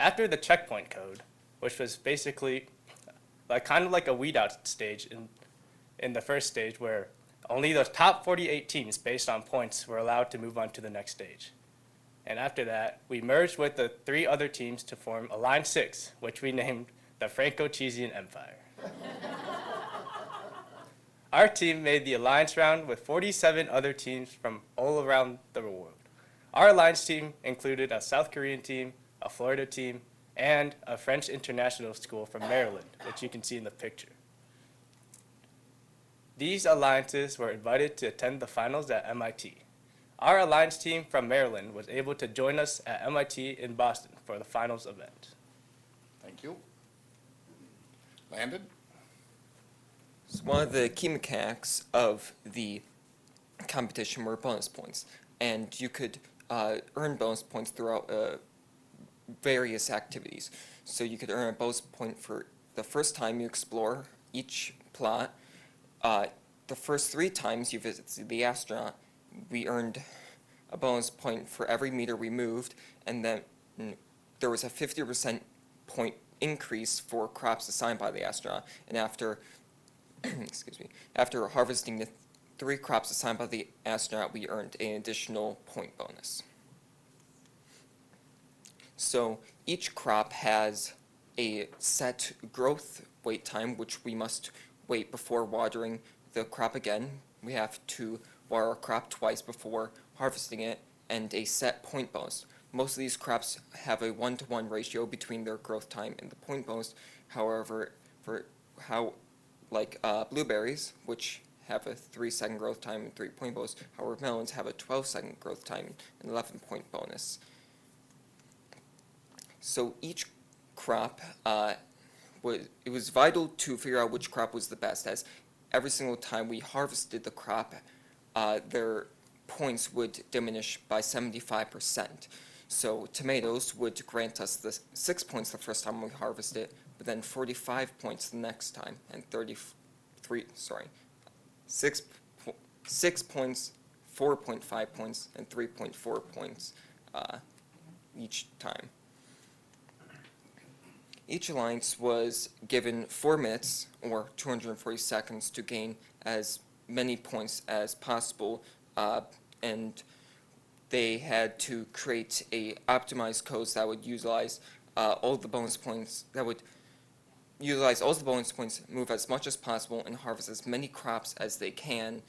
After the checkpoint code, which was basically kind of like a weed out stage in the first stage where only the top 48 teams based on points were allowed to move on to the next stage. And after that, we merged with the 3 other teams to form a Line 6, which we named the Franco-Cheesian Empire. Our team made the Alliance round with 47 other teams from all around the world. Our Alliance team included a South Korean team, a Florida team, and a French international school from Maryland, which you can see in the picture. These alliances were invited to attend the finals at MIT. Our Alliance team from Maryland was able to join us at MIT in Boston for the finals event. Thank you. Landon? So one of the key mechanics of the competition were bonus points, and you could earn bonus points throughout various activities. So you could earn a bonus point for the first time you explore each plot. The first 3 times you visit the astronaut, we earned a bonus point for every meter we moved, and then there was a 50% point increase for crops assigned by the astronaut. And after after harvesting the 3 crops assigned by the astronaut, we earned an additional point bonus. So each crop has a set growth wait time, which we must wait before watering the crop again. We have to water our crop twice before harvesting it, and a set point bonus. Most of these crops have a 1-to-1 ratio between their growth time and the point bonus. However, blueberries, which have a 3-second growth time and 3-point bonus. However, melons have a 12-second growth time and 11-point bonus. So each crop, it was vital to figure out which crop was the best, as every single time we harvested the crop, their points would diminish by 75%. So tomatoes would grant us the 6 points the first time we harvested, but then 45 points the next time, and 6 points, 4.5 points, and 3.4 points each time. Each alliance was given 4 minutes, or 240 seconds, to gain as many points as possible, and they had to create a optimized codes that would utilize all the bonus points, move as much as possible, and harvest as many crops as they can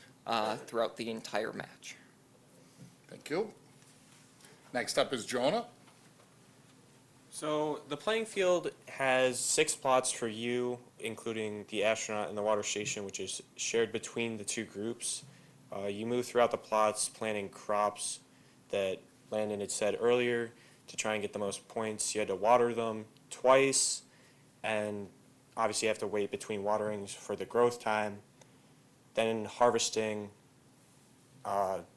throughout the entire match. Thank you. Next up is Jonah. So the playing field has 6 plots for you, including the astronaut and the water station, which is shared between the 2 groups. You move throughout the plots planting crops that Landon had said earlier to try and get the most points. You had to water them twice, and obviously you have to wait between waterings for the growth time. Then harvesting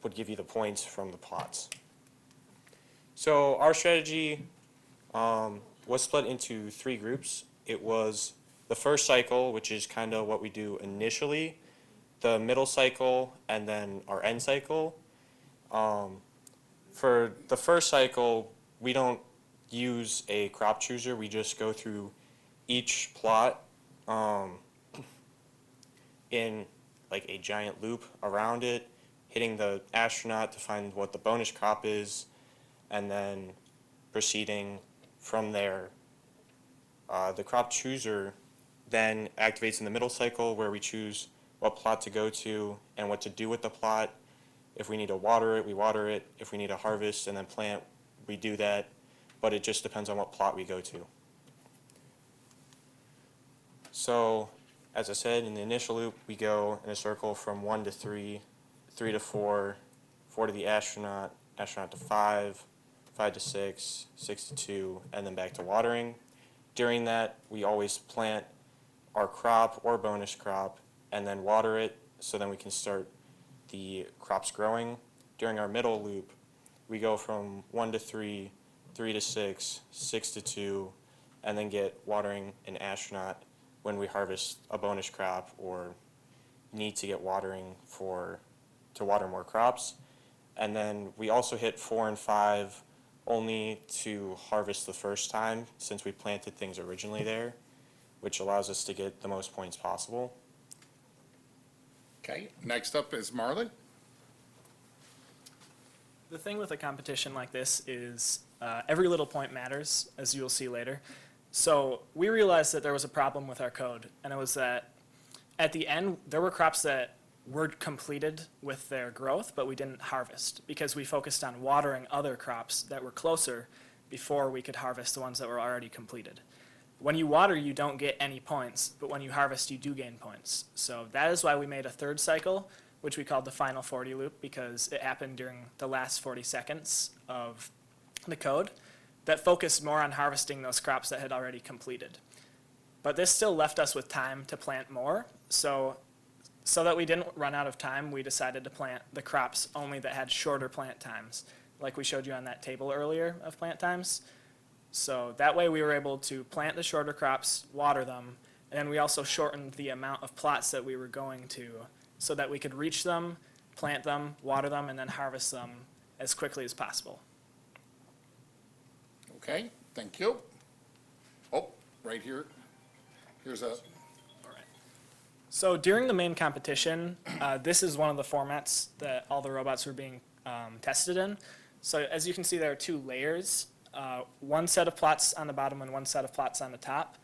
would give you the points from the plots. So our strategy was split into 3 groups. It was the first cycle, which is kind of what we do initially, the middle cycle, and then our end cycle. For the first cycle, we don't use a crop chooser. We just go through each plot in like a giant loop around it, hitting the astronaut to find what the bonus crop is, and then proceeding from there. The crop chooser then activates in the middle cycle, where we choose what plot to go to and what to do with the plot. If we need to water it, we water it. If we need to harvest and then plant, we do that. But it just depends on what plot we go to. So, as I said, in the initial loop, we go in a circle from 1 to 3, 3 to 4, 4 to the astronaut, astronaut to 5, 5 to 6, 6 to 2, and then back to watering. During that, we always plant our crop or bonus crop and then water it, so then we can start the crops growing. During our middle loop, we go from 1 to 3, 3 to 6, 6 to 2, and then get watering an astronaut when we harvest a bonus crop or need to get watering to water more crops. And then we also hit 4 and 5 only to harvest the first time since we planted things originally there, which allows us to get the most points possible. Okay, next up is Marlon. The thing with a competition like this is every little point matters, as you will see later. So we realized that there was a problem with our code, and it was that at the end, there were crops that were completed with their growth, but we didn't harvest because we focused on watering other crops that were closer before we could harvest the ones that were already completed. When you water, you don't get any points, but when you harvest, you do gain points. So that is why we made a third cycle, which we called the final 40 loop, because it happened during the last 40 seconds of the code that focused more on harvesting those crops that had already completed. But this still left us with time to plant more. So that we didn't run out of time, we decided to plant the crops only that had shorter plant times, like we showed you on that table earlier of plant times. So that way we were able to plant the shorter crops, water them, and then we also shortened the amount of plots that we were going to so that we could reach them, plant them, water them, and then harvest them as quickly as possible. Okay, thank you. Oh, right here. Here's a, So during the main competition, this is one of the formats that all the robots were being tested in. So as you can see, there are two layers, one set of plots on the bottom and one set of plots on the top.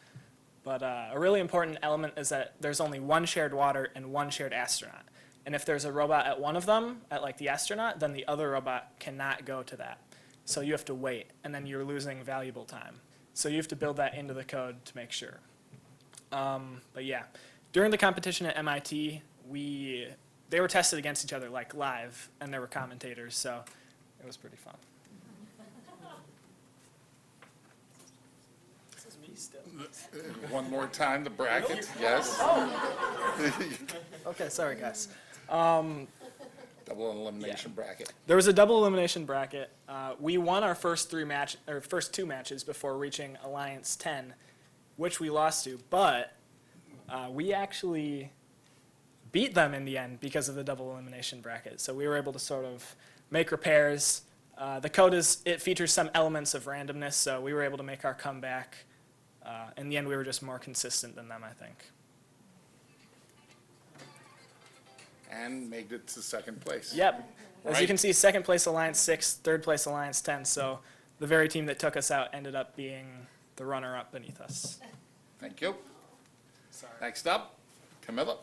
But a really important element is that there's only one shared water and one shared astronaut. And if there's a robot at one of them, at like the astronaut, then the other robot cannot go to that. So you have to wait, and then you're losing valuable time. So you have to build that into the code to make sure. But yeah, during the competition at MIT, they were tested against each other like live, and there were commentators, so it was pretty fun. This is me still. one more time, the bracket, yes. Okay, sorry guys. Double elimination bracket. There was a double elimination bracket. We won our first two matches before reaching Alliance 10, which we lost to, but we actually beat them in the end because of the double elimination bracket. So we were able to sort of make repairs. The code it features some elements of randomness, so we were able to make our comeback. In the end, we were just more consistent than them, I think. And made it to second place. Yep. As you Right. can see, second place Alliance 6, third place Alliance 10. So the very team that took us out ended up being the runner-up beneath us. Thank you. Sorry. Next up, Camilla.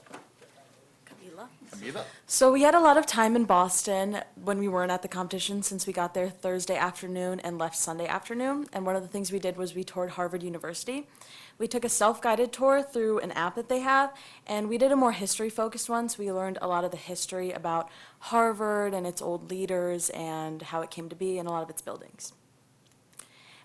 Camila. Camila. So we had a lot of time in Boston when we weren't at the competition since we got there Thursday afternoon and left Sunday afternoon. And one of the things we did was we toured Harvard University. We took a self-guided tour through an app that they have, and we did a more history-focused one, so we learned a lot of the history about Harvard and its old leaders and how it came to be and a lot of its buildings.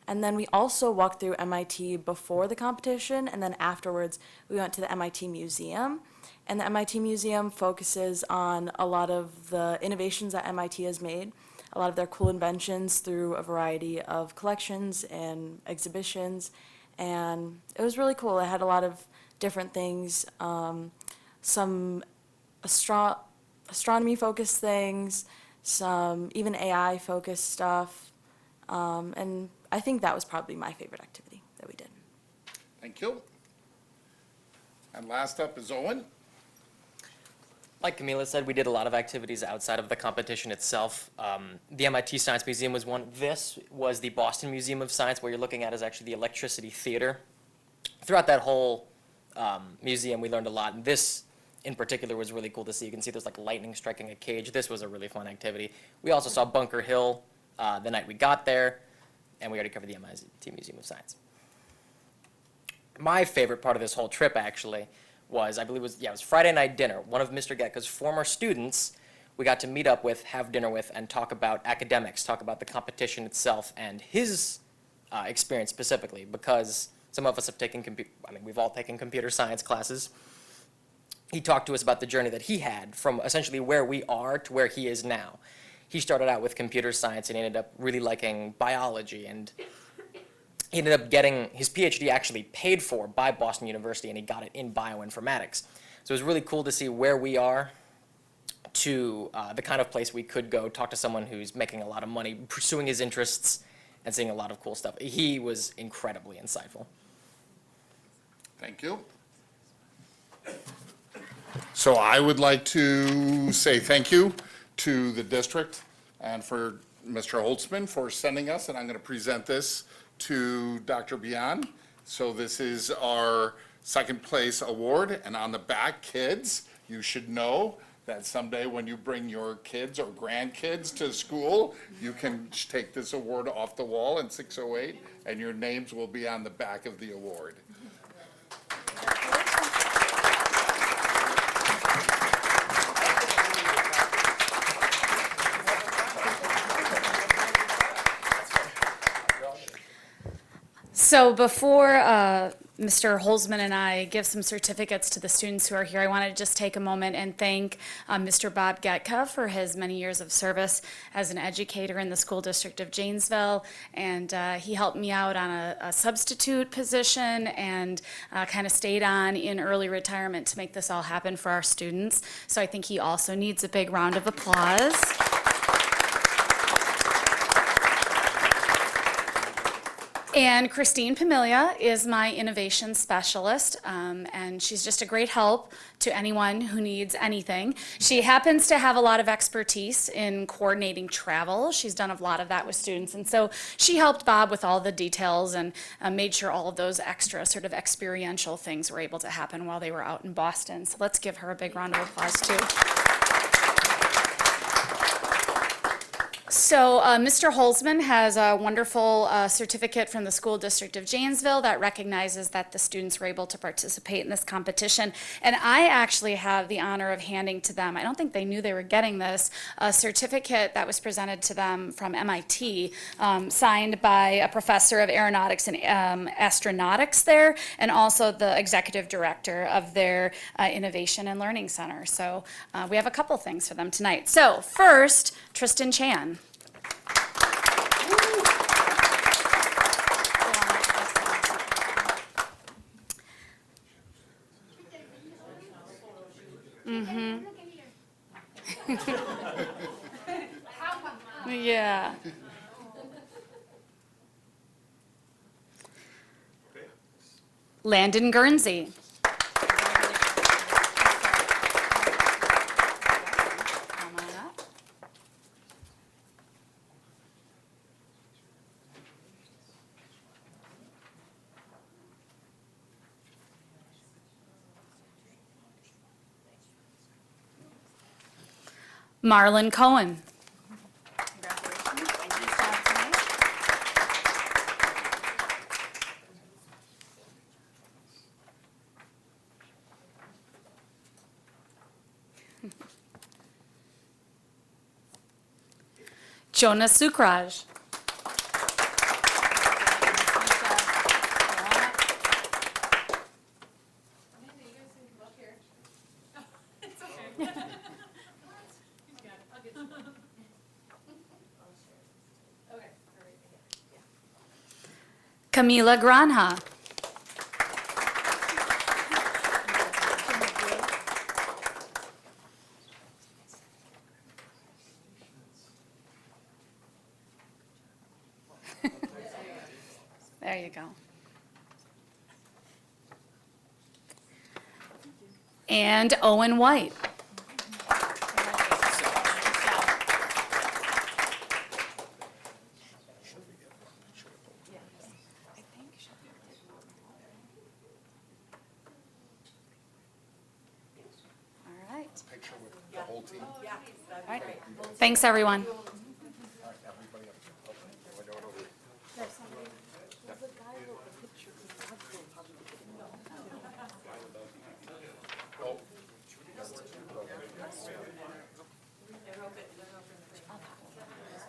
And then we also walked through MIT before the competition, and then afterwards we went to the MIT Museum. And the MIT Museum focuses on a lot of the innovations that MIT has made, a lot of their cool inventions through a variety of collections and exhibitions. And it was really cool. It had a lot of different things, some astronomy-focused things, some even AI-focused stuff. And I think that was probably my favorite activity that we did. Thank you. And last up is Owen. Like Camila said, we did a lot of activities outside of the competition itself. The MIT Science Museum was one. This was the Boston Museum of Science. What you're looking at is actually the Electricity Theater. Throughout that whole museum, we learned a lot. And this, in particular, was really cool to see. You can see there's like lightning striking a cage. This was a really fun activity. We also saw Bunker Hill the night we got there, and we already covered the MIT Museum of Science. My favorite part of this whole trip, actually, was, I believe it was Friday night dinner. One of Mr. Getka's former students we got to meet up with, have dinner with, and talk about academics, talk about the competition itself and his experience specifically, because some of us have taken, we've all taken computer science classes. He talked to us about the journey that he had from essentially where we are to where he is now. He started out with computer science and ended up really liking biology, and he ended up getting his PhD actually paid for by Boston University, and he got it in bioinformatics. So it was really cool to see where we are to the kind of place we could go, talk to someone who's making a lot of money, pursuing his interests, and seeing a lot of cool stuff. He was incredibly insightful. Thank you. So I would like to say thank you to the district and for Mr. Holtzman for sending us, and I'm going to present this to Dr. Bian. So this is our second place award, and on the back, kids, you should know that someday when you bring your kids or grandkids to school, you can take this award off the wall in 608, and your names will be on the back of the award. So before Mr. Holzman and I give some certificates to the students who are here, I want to just take a moment and thank Mr. Bob Getka for his many years of service as an educator in the school district of Janesville. And he helped me out on a substitute position and kind of stayed on in early retirement to make this all happen for our students. So I think he also needs a big round of applause. And Christine Pamilia is my innovation specialist, and she's just a great help to anyone who needs anything. She happens to have a lot of expertise in coordinating travel. She's done a lot of that with students, and so she helped Bob with all the details and made sure all of those extra sort of experiential things were able to happen while they were out in Boston. So let's give her a big round of applause too. So Mr. Holzman has a wonderful certificate from the School District of Janesville that recognizes that the students were able to participate in this competition. And I actually have the honor of handing to them, I don't think they knew they were getting this, a certificate that was presented to them from MIT, signed by a professor of aeronautics and astronautics there, and also the executive director of their Innovation and Learning Center. So we have a couple things for them tonight. So first, Tristan Chan. Yeah. Landon Guernsey. Come on up. Marlon Cohen. Jonas Sukraj. Camila Granja. There you go. And Owen White. All right. Picture with the whole team. All right. Thanks, everyone.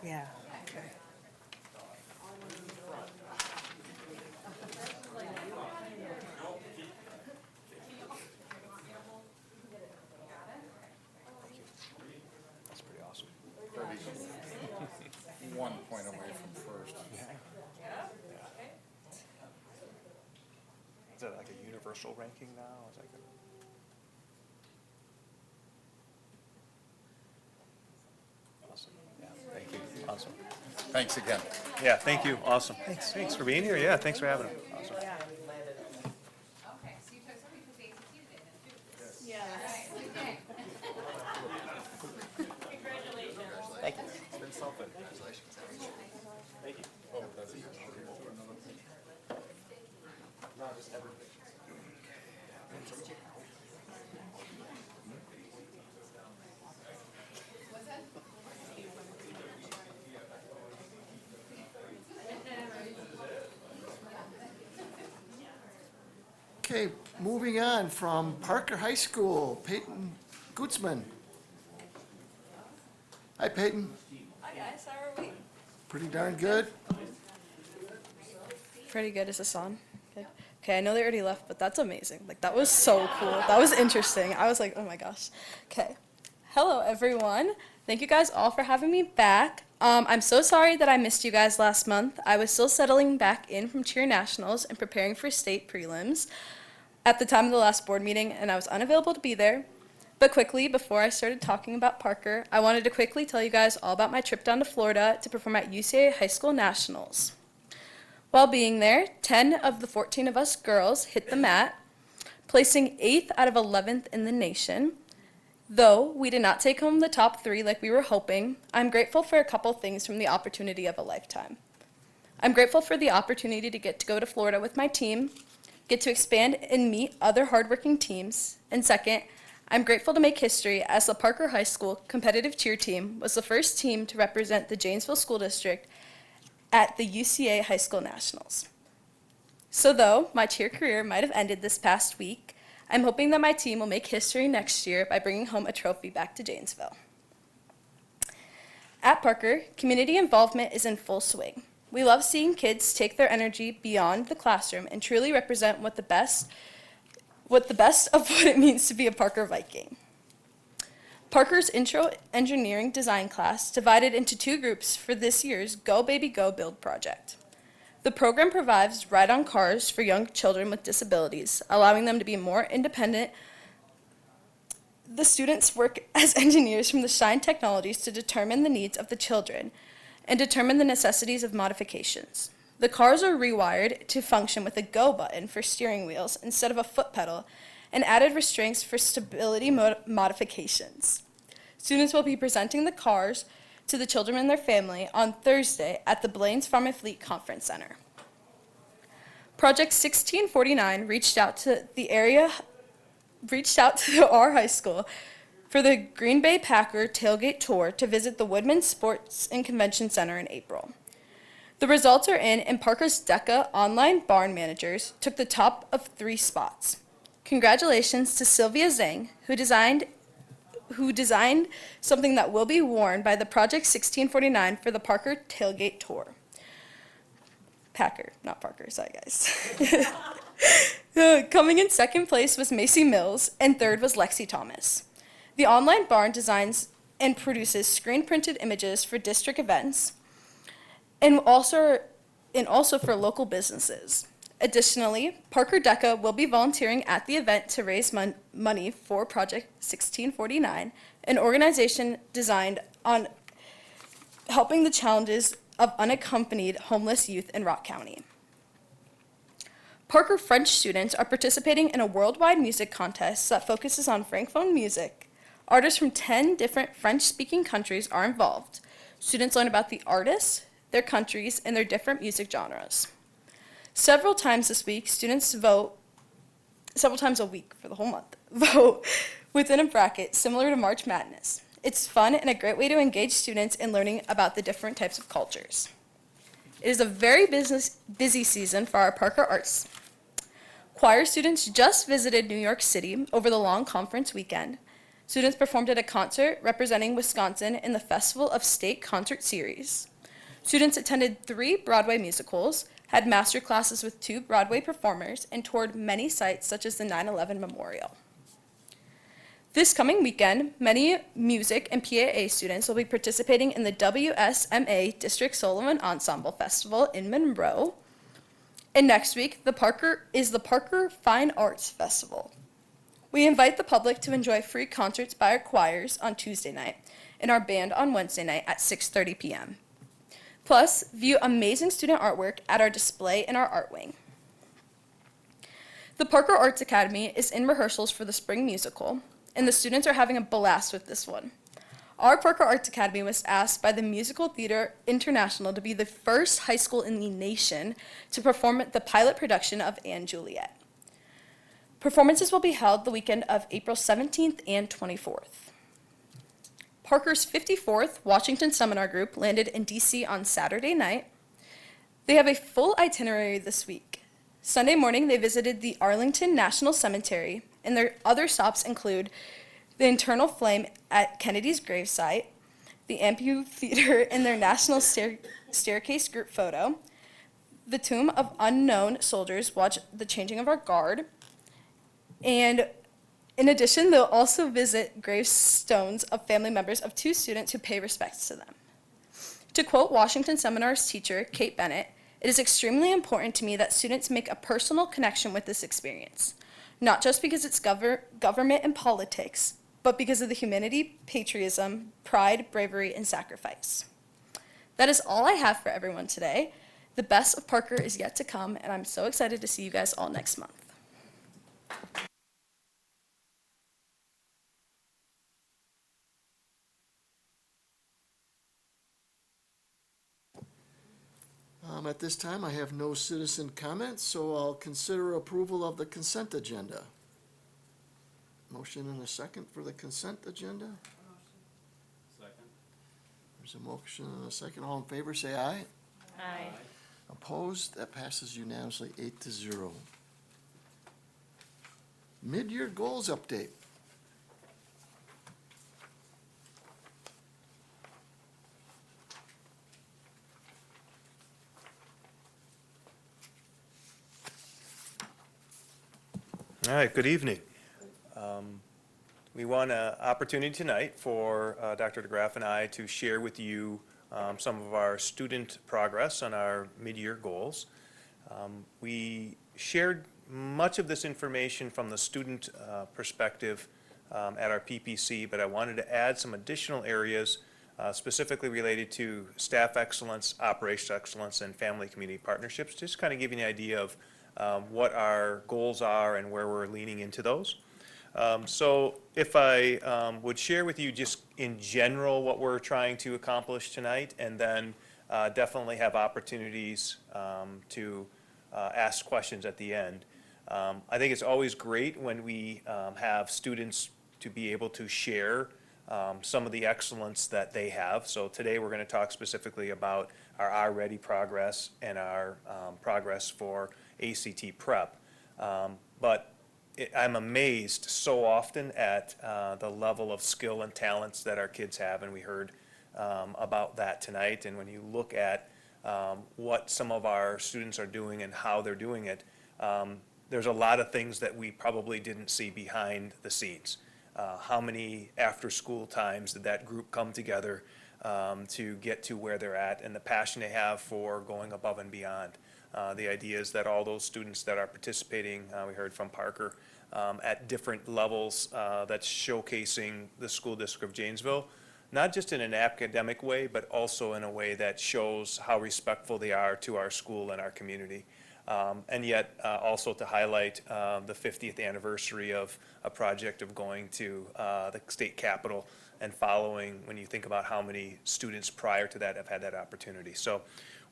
Yeah. That's pretty awesome. 1 point away from first. Is that like a universal ranking now? Is that awesome. Yeah, thank you. Awesome. Thanks again. Yeah, thank you. Awesome. Thanks for being here. Yeah, thanks for having us. Awesome. Thank you. Okay, moving on from Parker High School, Peyton Gutzman. Hi, Peyton. Hi guys, how are we? Pretty darn good. Pretty good. Is this on? Good. Okay, I know they already left, but that's amazing. Like, that was so cool. That was interesting. I was like, oh my gosh. Okay. Hello, everyone. Thank you guys all for having me back. I'm so sorry that I missed you guys last month. I was still settling back in from cheer nationals and preparing for state prelims at the time of the last board meeting, and I was unavailable to be there. But quickly, before I started talking about Parker, I wanted to quickly tell you guys all about my trip down to Florida to perform at UCA High School Nationals. While being there, 10 of the 14 of us girls hit the mat, placing 8th out of 11th in the nation. Though we did not take home the top 3 like we were hoping, I'm grateful for a couple things from the opportunity of a lifetime. I'm grateful for the opportunity to get to go to Florida with my team, get to expand and meet other hardworking teams, and second, I'm grateful to make history as the Parker High School competitive cheer team was the first team to represent the Janesville School District at the UCA High School Nationals. So though my cheer career might have ended this past week, I'm hoping that my team will make history next year by bringing home a trophy back to Janesville. At Parker, community involvement is in full swing. We love seeing kids take their energy beyond the classroom and truly represent what the best of what it means to be a Parker Viking. Parker's Intro Engineering Design class divided into 2 groups for this year's Go Baby Go Build project. The program provides ride-on cars for young children with disabilities, allowing them to be more independent. The students work as engineers from the Shine Technologies to determine the needs of the children and determine the necessities of modifications. The cars are rewired to function with a go button for steering wheels instead of a foot pedal and added restraints for stability modifications. Students will be presenting the cars to the children and their family on Thursday at the Blaine's Farm and Fleet Conference Center. Project 1649 reached out to our high school for the Green Bay Packer tailgate tour to visit the Woodman Sports and Convention Center in April. The results are in, and Parker's DECA online barn managers took the top of 3 spots. Congratulations to Sylvia Zhang, who designed something that will be worn by the Project 1649 for the Parker tailgate tour. Packer, not Parker, sorry guys. Coming in second place was Macy Mills, and third was Lexi Thomas. The online barn designs and produces screen-printed images for district events, and also for local businesses. Additionally, Parker DECA will be volunteering at the event to raise money for Project 1649, an organization designed on helping the challenges of unaccompanied homeless youth in Rock County. Parker French students are participating in a worldwide music contest that focuses on Francophone music. Artists from 10 different French-speaking countries are involved. Students learn about the artists, their countries, and their different music genres. Several times a week for the whole month, vote within a bracket similar to March Madness. It's fun and a great way to engage students in learning about the different types of cultures. It is a very busy season for our Parker Arts. Choir students just visited New York City over the long conference weekend. Students performed at a concert representing Wisconsin in the Festival of State Concert Series. Students attended 3 Broadway musicals, had master classes with 2 Broadway performers, and toured many sites such as the 9/11 Memorial. This coming weekend, many music and PAA students will be participating in the WSMA District Sullivan Ensemble Festival in Monroe. And next week, the Parker Fine Arts Festival. We invite the public to enjoy free concerts by our choirs on Tuesday night and our band on Wednesday night at 6:30 p.m. Plus, view amazing student artwork at our display in our art wing. The Parker Arts Academy is in rehearsals for the spring musical, and the students are having a blast with this one. Our Parker Arts Academy was asked by the Musical Theater International to be the first high school in the nation to perform the pilot production of & Juliet. Performances will be held the weekend of April 17th and 24th. Parker's 54th Washington Seminar Group landed in DC on Saturday night. They have a full itinerary this week. Sunday morning, they visited the Arlington National Cemetery, and their other stops include the Internal Flame at Kennedy's gravesite, the amphitheater in their National Staircase group photo, the Tomb of Unknown Soldiers, watch the changing of our guard, and in addition, they'll also visit gravestones of family members of 2 students who pay respects to them. To quote Washington Seminar's teacher, Kate Bennett, "It is extremely important to me that students make a personal connection with this experience, not just because it's government and politics, but because of the humanity, patriotism, pride, bravery, and sacrifice." That is all I have for everyone today. The best of Parker is yet to come, and I'm so excited to see you guys all next month. At this time, I have no citizen comments, so I'll consider approval of the consent agenda. Motion and a second for the consent agenda? Second. There's a motion and a second. All in favor, say aye. Aye. Opposed? That passes unanimously, 8-0. Mid-year goals update. All right, good evening. We want an opportunity tonight for Dr. DeGraff and I to share with you some of our student progress on our mid-year goals. We shared much of this information from the student perspective at our PPC, but I wanted to add some additional areas specifically related to staff excellence, operational excellence, and family community partnerships, just kind of giving you an idea of what our goals are and where we're leaning into those. So if I would share with you just in general what we're trying to accomplish tonight, and then definitely have opportunities to ask questions at the end. I think it's always great when we have students to be able to share some of the excellence that they have. So today we're going to talk specifically about our Ready progress and our progress for ACT prep. But I'm amazed so often at the level of skill and talents that our kids have, and we heard about that tonight. And when you look at what some of our students are doing and how they're doing it, there's a lot of things that we probably didn't see behind the scenes. How many after-school times did that group come together to get to where they're at, and the passion they have for going above and beyond. The idea is that all those students that are participating, we heard from Parker, at different levels, that's showcasing the school district of Janesville, not just in an academic way, but also in a way that shows how respectful they are to our school and our community. And yet also to highlight the 50th anniversary of a project of going to the state capitol and following, when you think about how many students prior to that have had that opportunity. So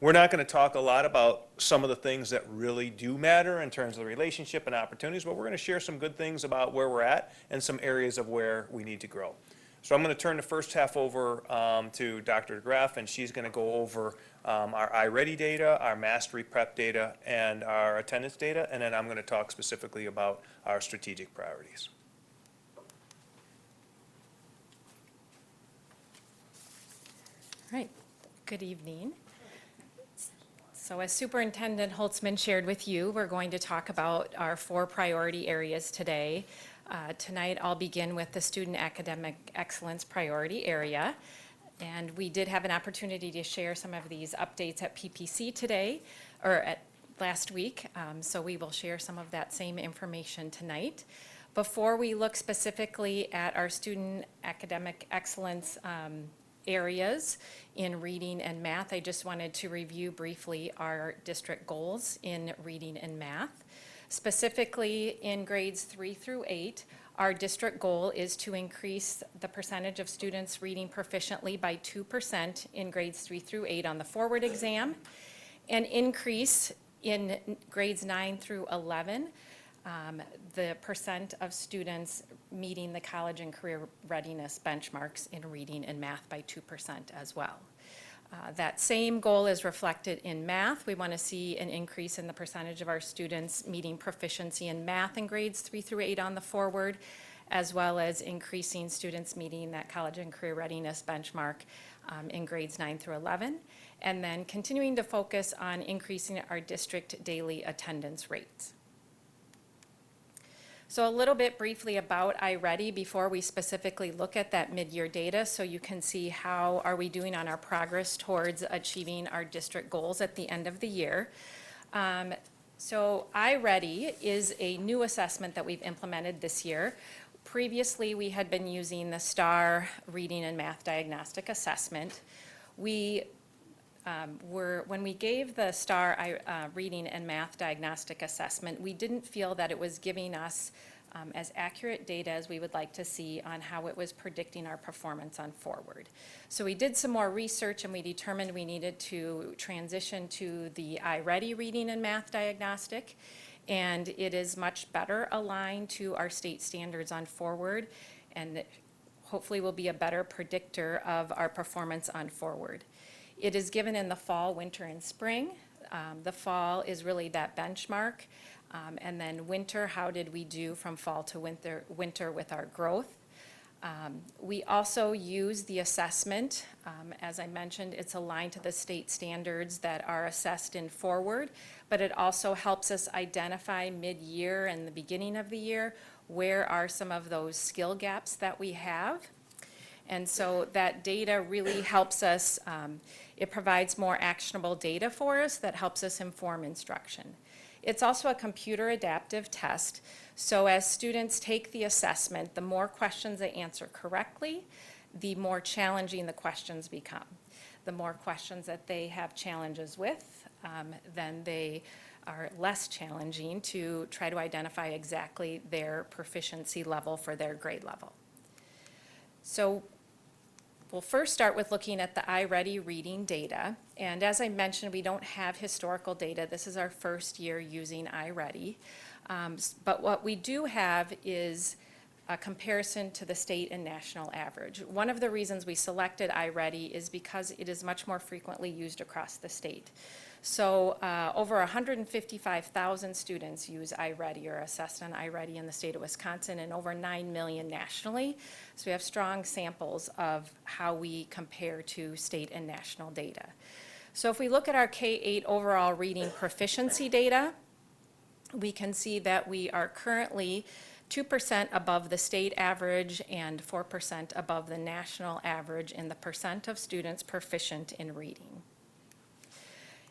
we're not going to talk a lot about some of the things that really do matter in terms of the relationship and opportunities, but we're going to share some good things about where we're at and some areas of where we need to grow. So I'm going to turn the first half over to Dr. DeGraff, and she's going to go over our iReady data, our Mastery Prep data, and our attendance data, and then I'm going to talk specifically about our strategic priorities. All right, good evening. So as Superintendent Holtzman shared with you, we're going to talk about our 4 priority areas today. Tonight, I'll begin with the student academic excellence priority area. And we did have an opportunity to share some of these updates at PPC today, or at last week. So we will share some of that same information tonight. Before we look specifically at our student academic excellence areas in reading and math. I just wanted to review briefly our district goals in reading and math. Specifically in grades 3 through 8, our district goal is to increase the percentage of students reading proficiently by 2% in grades 3 through 8 on the forward exam, and increase in grades 9 through 11 the percent of students meeting the college and career readiness benchmarks in reading and math by 2% as well. That same goal is reflected in math. We want to see an increase in the percentage of our students meeting proficiency in math in grades 3 through 8 on the forward, as well as increasing students meeting that college and career readiness benchmark in grades 9 through 11, and then continuing to focus on increasing our district daily attendance rates. So a little bit briefly about iReady before we specifically look at that mid-year data, so you can see how are we doing on our progress towards achieving our district goals at the end of the year. So iReady is a new assessment that we've implemented this year. Previously, we had been using the STAR Reading and Math Diagnostic Assessment. When we gave the STAR Reading and Math Diagnostic Assessment, we didn't feel that it was giving us as accurate data as we would like to see on how it was predicting our performance on forward. So we did some more research and we determined we needed to transition to the iReady Reading and Math Diagnostic, and it is much better aligned to our state standards on forward, and hopefully will be a better predictor of our performance on forward. It is given in the fall, winter, and spring. The fall is really that benchmark. And then winter, how did we do from fall to winter with our growth? We also use the assessment. As I mentioned, it's aligned to the state standards that are assessed in forward, but it also helps us identify mid-year and the beginning of the year where are some of those skill gaps that we have. And so that data really helps us, it provides more actionable data for us that helps us inform instruction. It's also a computer adaptive test, so as students take the assessment, the more questions they answer correctly, the more challenging the questions become. The more questions that they have challenges with, then they are less challenging to try to identify exactly their proficiency level for their grade level. So we'll first start with looking at the iReady reading data. And as I mentioned, we don't have historical data. This is our first year using iReady. But what we do have is a comparison to the state and national average. One of the reasons we selected iReady is because it is much more frequently used across the state. So over 155,000 students use iReady or are assessed on iReady in the state of Wisconsin, and over 9 million nationally. So we have strong samples of how we compare to state and national data. So if we look at our K-8 overall reading proficiency data, we can see that we are currently 2% above the state average and 4% above the national average in the percent of students proficient in reading.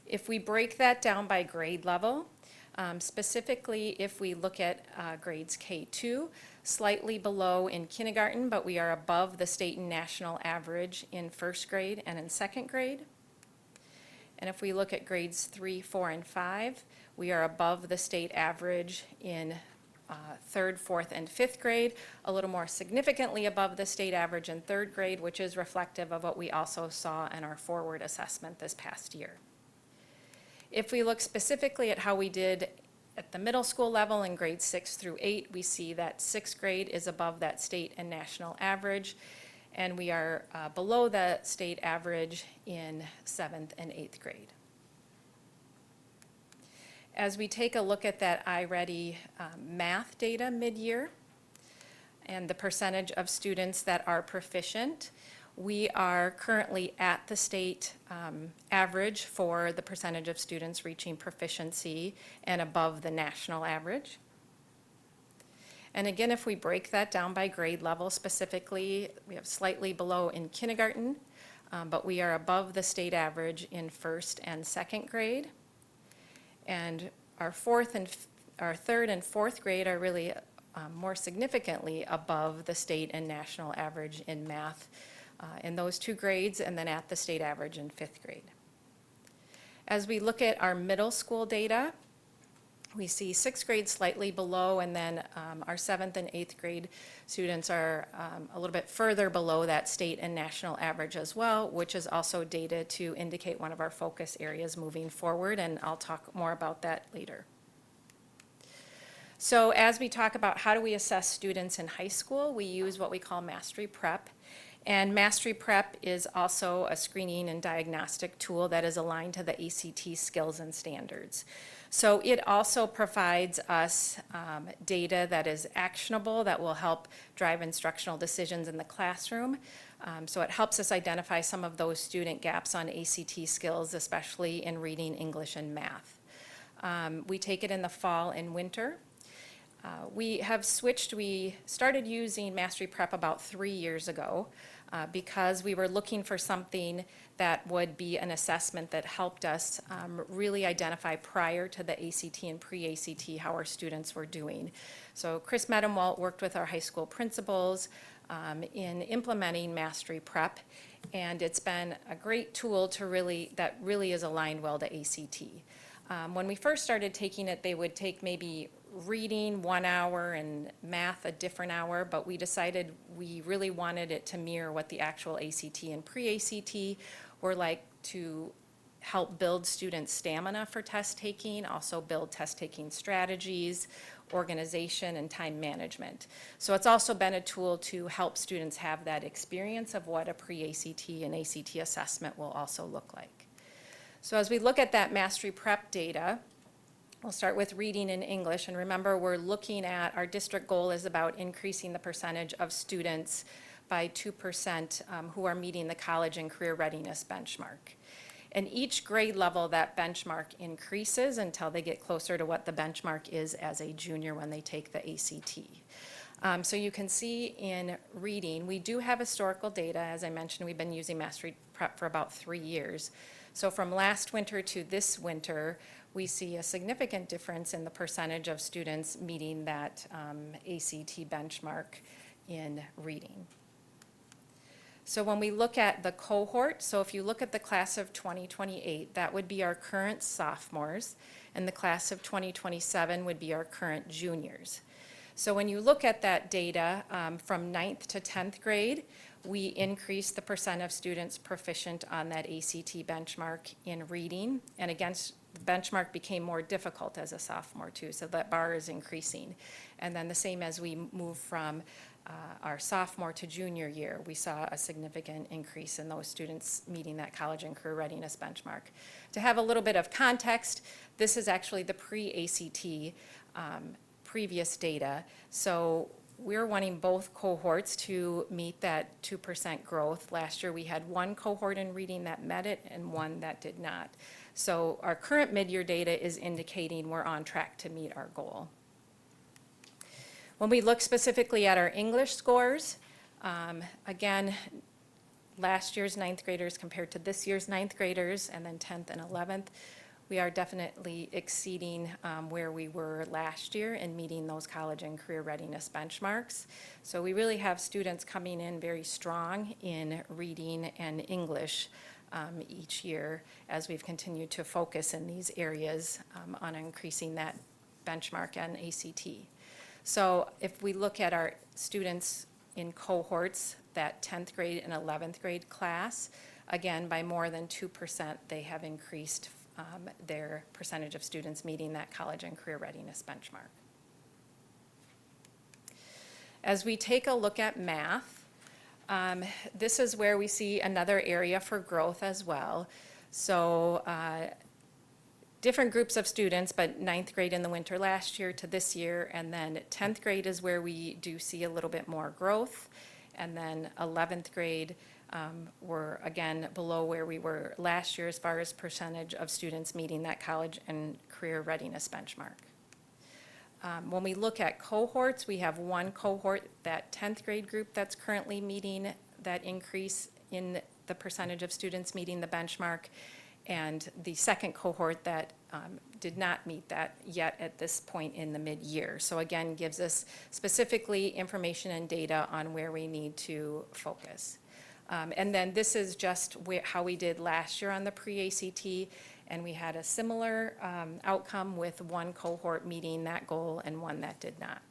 If we break that down by grade level, specifically if we look at grades K2, slightly below in kindergarten, but we are above the state and national average in first grade and in second grade. And if we look at grades 3, 4, and 5, we are above the state average in third, fourth, and fifth grade, a little more significantly above the state average in third grade, which is reflective of what we also saw in our forward assessment this past year. If we look specifically at how we did at the middle school level in grades 6 through 8, we see that sixth grade is above that state and national average, and we are below the state average in 7th and 8th grade. As we take a look at that iReady math data mid-year and the percentage of students that are proficient, we are currently at the state average for the percentage of students reaching proficiency and above the national average. And again, if we break that down by grade level specifically, we have slightly below in kindergarten, but we are above the state average in first and second grade. And our third and fourth grade are really more significantly above the state and national average in math in those two grades, and then at the state average in 5th grade. As we look at our middle school data, we see 6th grade slightly below, and then our 7th and 8th grade students are a little bit further below that state and national average as well, which is also data to indicate one of our focus areas moving forward, and I'll talk more about that later. So as we talk about how do we assess students in high school, we use what we call Mastery Prep. And Mastery Prep is also a screening and diagnostic tool that is aligned to the ACT skills and standards. So it also provides us data that is actionable, that will help drive instructional decisions in the classroom. So it helps us identify some of those student gaps on ACT skills, especially in reading, English, and math. We take it in the fall and winter. We started using Mastery Prep about 3 years ago because we were looking for something that would be an assessment that helped us really identify prior to the ACT and pre-ACT how our students were doing. So Chris Medemwalt worked with our high school principals in implementing Mastery Prep, and it's been a great tool that really is aligned well to ACT. When we first started taking it, they would take maybe reading 1 hour and math a different hour, but we decided we really wanted it to mirror what the actual ACT and pre-ACT were like, to help build student stamina for test taking, also build test taking strategies, organization, and time management. So it's also been a tool to help students have that experience of what a pre-ACT and ACT assessment will also look like. So as we look at that Mastery Prep data, we'll start with reading in English, and remember, we're looking at, our district goal is about increasing the percentage of students by 2% who are meeting the college and career readiness benchmark. And each grade level, that benchmark increases until they get closer to what the benchmark is as a junior when they take the ACT. So you can see in reading, we do have historical data. As I mentioned, we've been using Mastery Prep for about 3 years. So from last winter to this winter, we see a significant difference in the percentage of students meeting that ACT benchmark in reading. So when we look at the cohort, so if you look at the class of 2028, that would be our current sophomores, and the class of 2027 would be our current juniors. So when you look at that data from 9th to 10th grade, we increased the percent of students proficient on that ACT benchmark in reading, and again, the benchmark became more difficult as a sophomore too, so that bar is increasing. And then the same as we move from our sophomore to junior year, we saw a significant increase in those students meeting that college and career readiness benchmark. To have a little bit of context, this is actually the pre-ACT previous data. So we're wanting both cohorts to meet that 2% growth. Last year we had one cohort in reading that met it and one that did not. So our current mid-year data is indicating we're on track to meet our goal. When we look specifically at our English scores, again, last year's 9th graders compared to this year's 9th graders, and then 10th and 11th, we are definitely exceeding where we were last year and meeting those college and career readiness benchmarks. So we really have students coming in very strong in reading and English each year as we've continued to focus in these areas on increasing that benchmark and ACT. So if we look at our students in cohorts, that 10th grade and 11th grade class, again, by more than 2%, they have increased their percentage of students meeting that college and career readiness benchmark. As we take a look at math, this is where we see another area for growth as well. So different groups of students, but 9th grade in the winter last year to this year, and then 10th grade is where we do see a little bit more growth, and then 11th grade we're again below where we were last year as far as percentage of students meeting that college and career readiness benchmark. When we look at cohorts, we have one cohort, that 10th grade group, that's currently meeting that increase in the percentage of students meeting the benchmark, and the second cohort that did not meet that yet at this point in the mid-year. So again, gives us specifically information and data on where we need to focus. And then this is just how we did last year on the pre-ACT, and we had a similar outcome with one cohort meeting that goal and one that did not.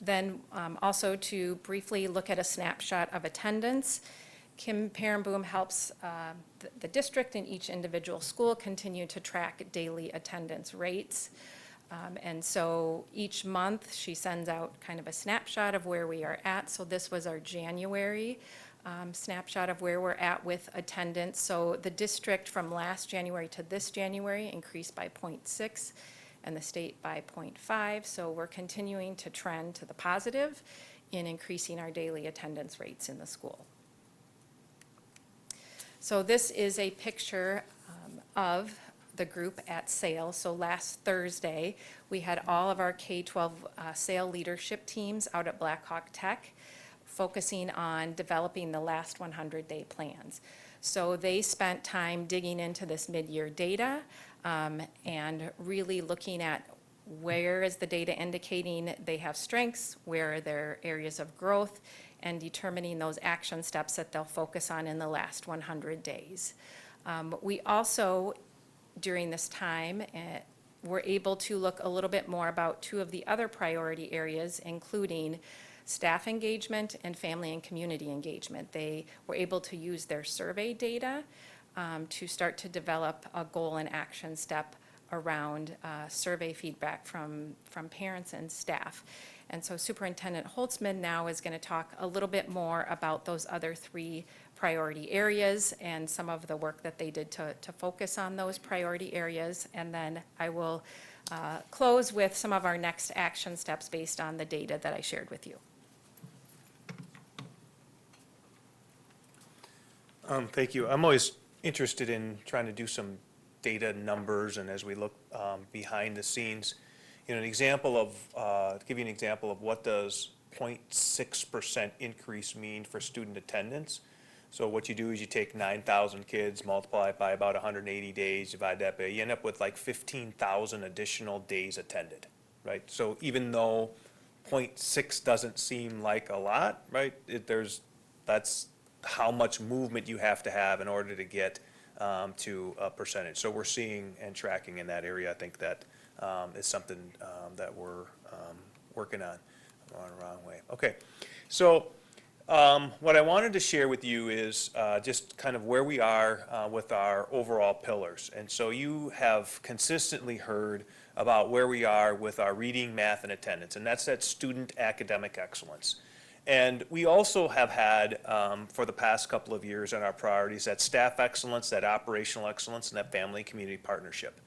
Then also to briefly look at a snapshot of attendance, Kim Perenboom helps the district and each individual school continue to track daily attendance rates. And so each month, she sends out kind of a snapshot of where we are at. So this was our January snapshot of where we're at with attendance. So the district from last January to this January increased by 0.6 and the state by 0.5. So we're continuing to trend to the positive in increasing our daily attendance rates in the school. So this is a picture of the group at SAIL. So last Thursday, we had all of our K-12 SAIL leadership teams out at Black Hawk Tech focusing on developing the last 100-day plans. So they spent time digging into this mid-year data and really looking at where is the data indicating they have strengths, where are their areas of growth, and determining those action steps that they'll focus on in the last 100 days. We also, during this time, were able to look a little bit more about two of the other priority areas, including staff engagement and family and community engagement. They were able to use their survey data to start to develop a goal and action step around survey feedback from parents and staff. And so Superintendent Holtzman now is going to talk a little bit more about those other three priority areas and some of the work that they did to focus on those priority areas. And then I will close with some of our next action steps based on the data that I shared with you. Thank you. I'm always interested in trying to do some data numbers, and as we look behind the scenes, you know, an example of, to give you an example of what does 0.6% increase mean for student attendance. So what you do is you take 9,000 kids, multiply it by about 180 days, divide that by, you end up with like 15,000 additional days attended, right? So even though 0.6 doesn't seem like a lot, right, that's how much movement you have to have in order to get to a percentage. So we're seeing and tracking in that area. I think that is something that we're working on. I'm going the wrong way. Okay, so what I wanted to share with you is just kind of where we are with our overall pillars. And so you have consistently heard about where we are with our reading, math, and attendance, and that's that student academic excellence. And we also have had, for the past couple of years on our priorities, that staff excellence, that operational excellence, and that family community partnership.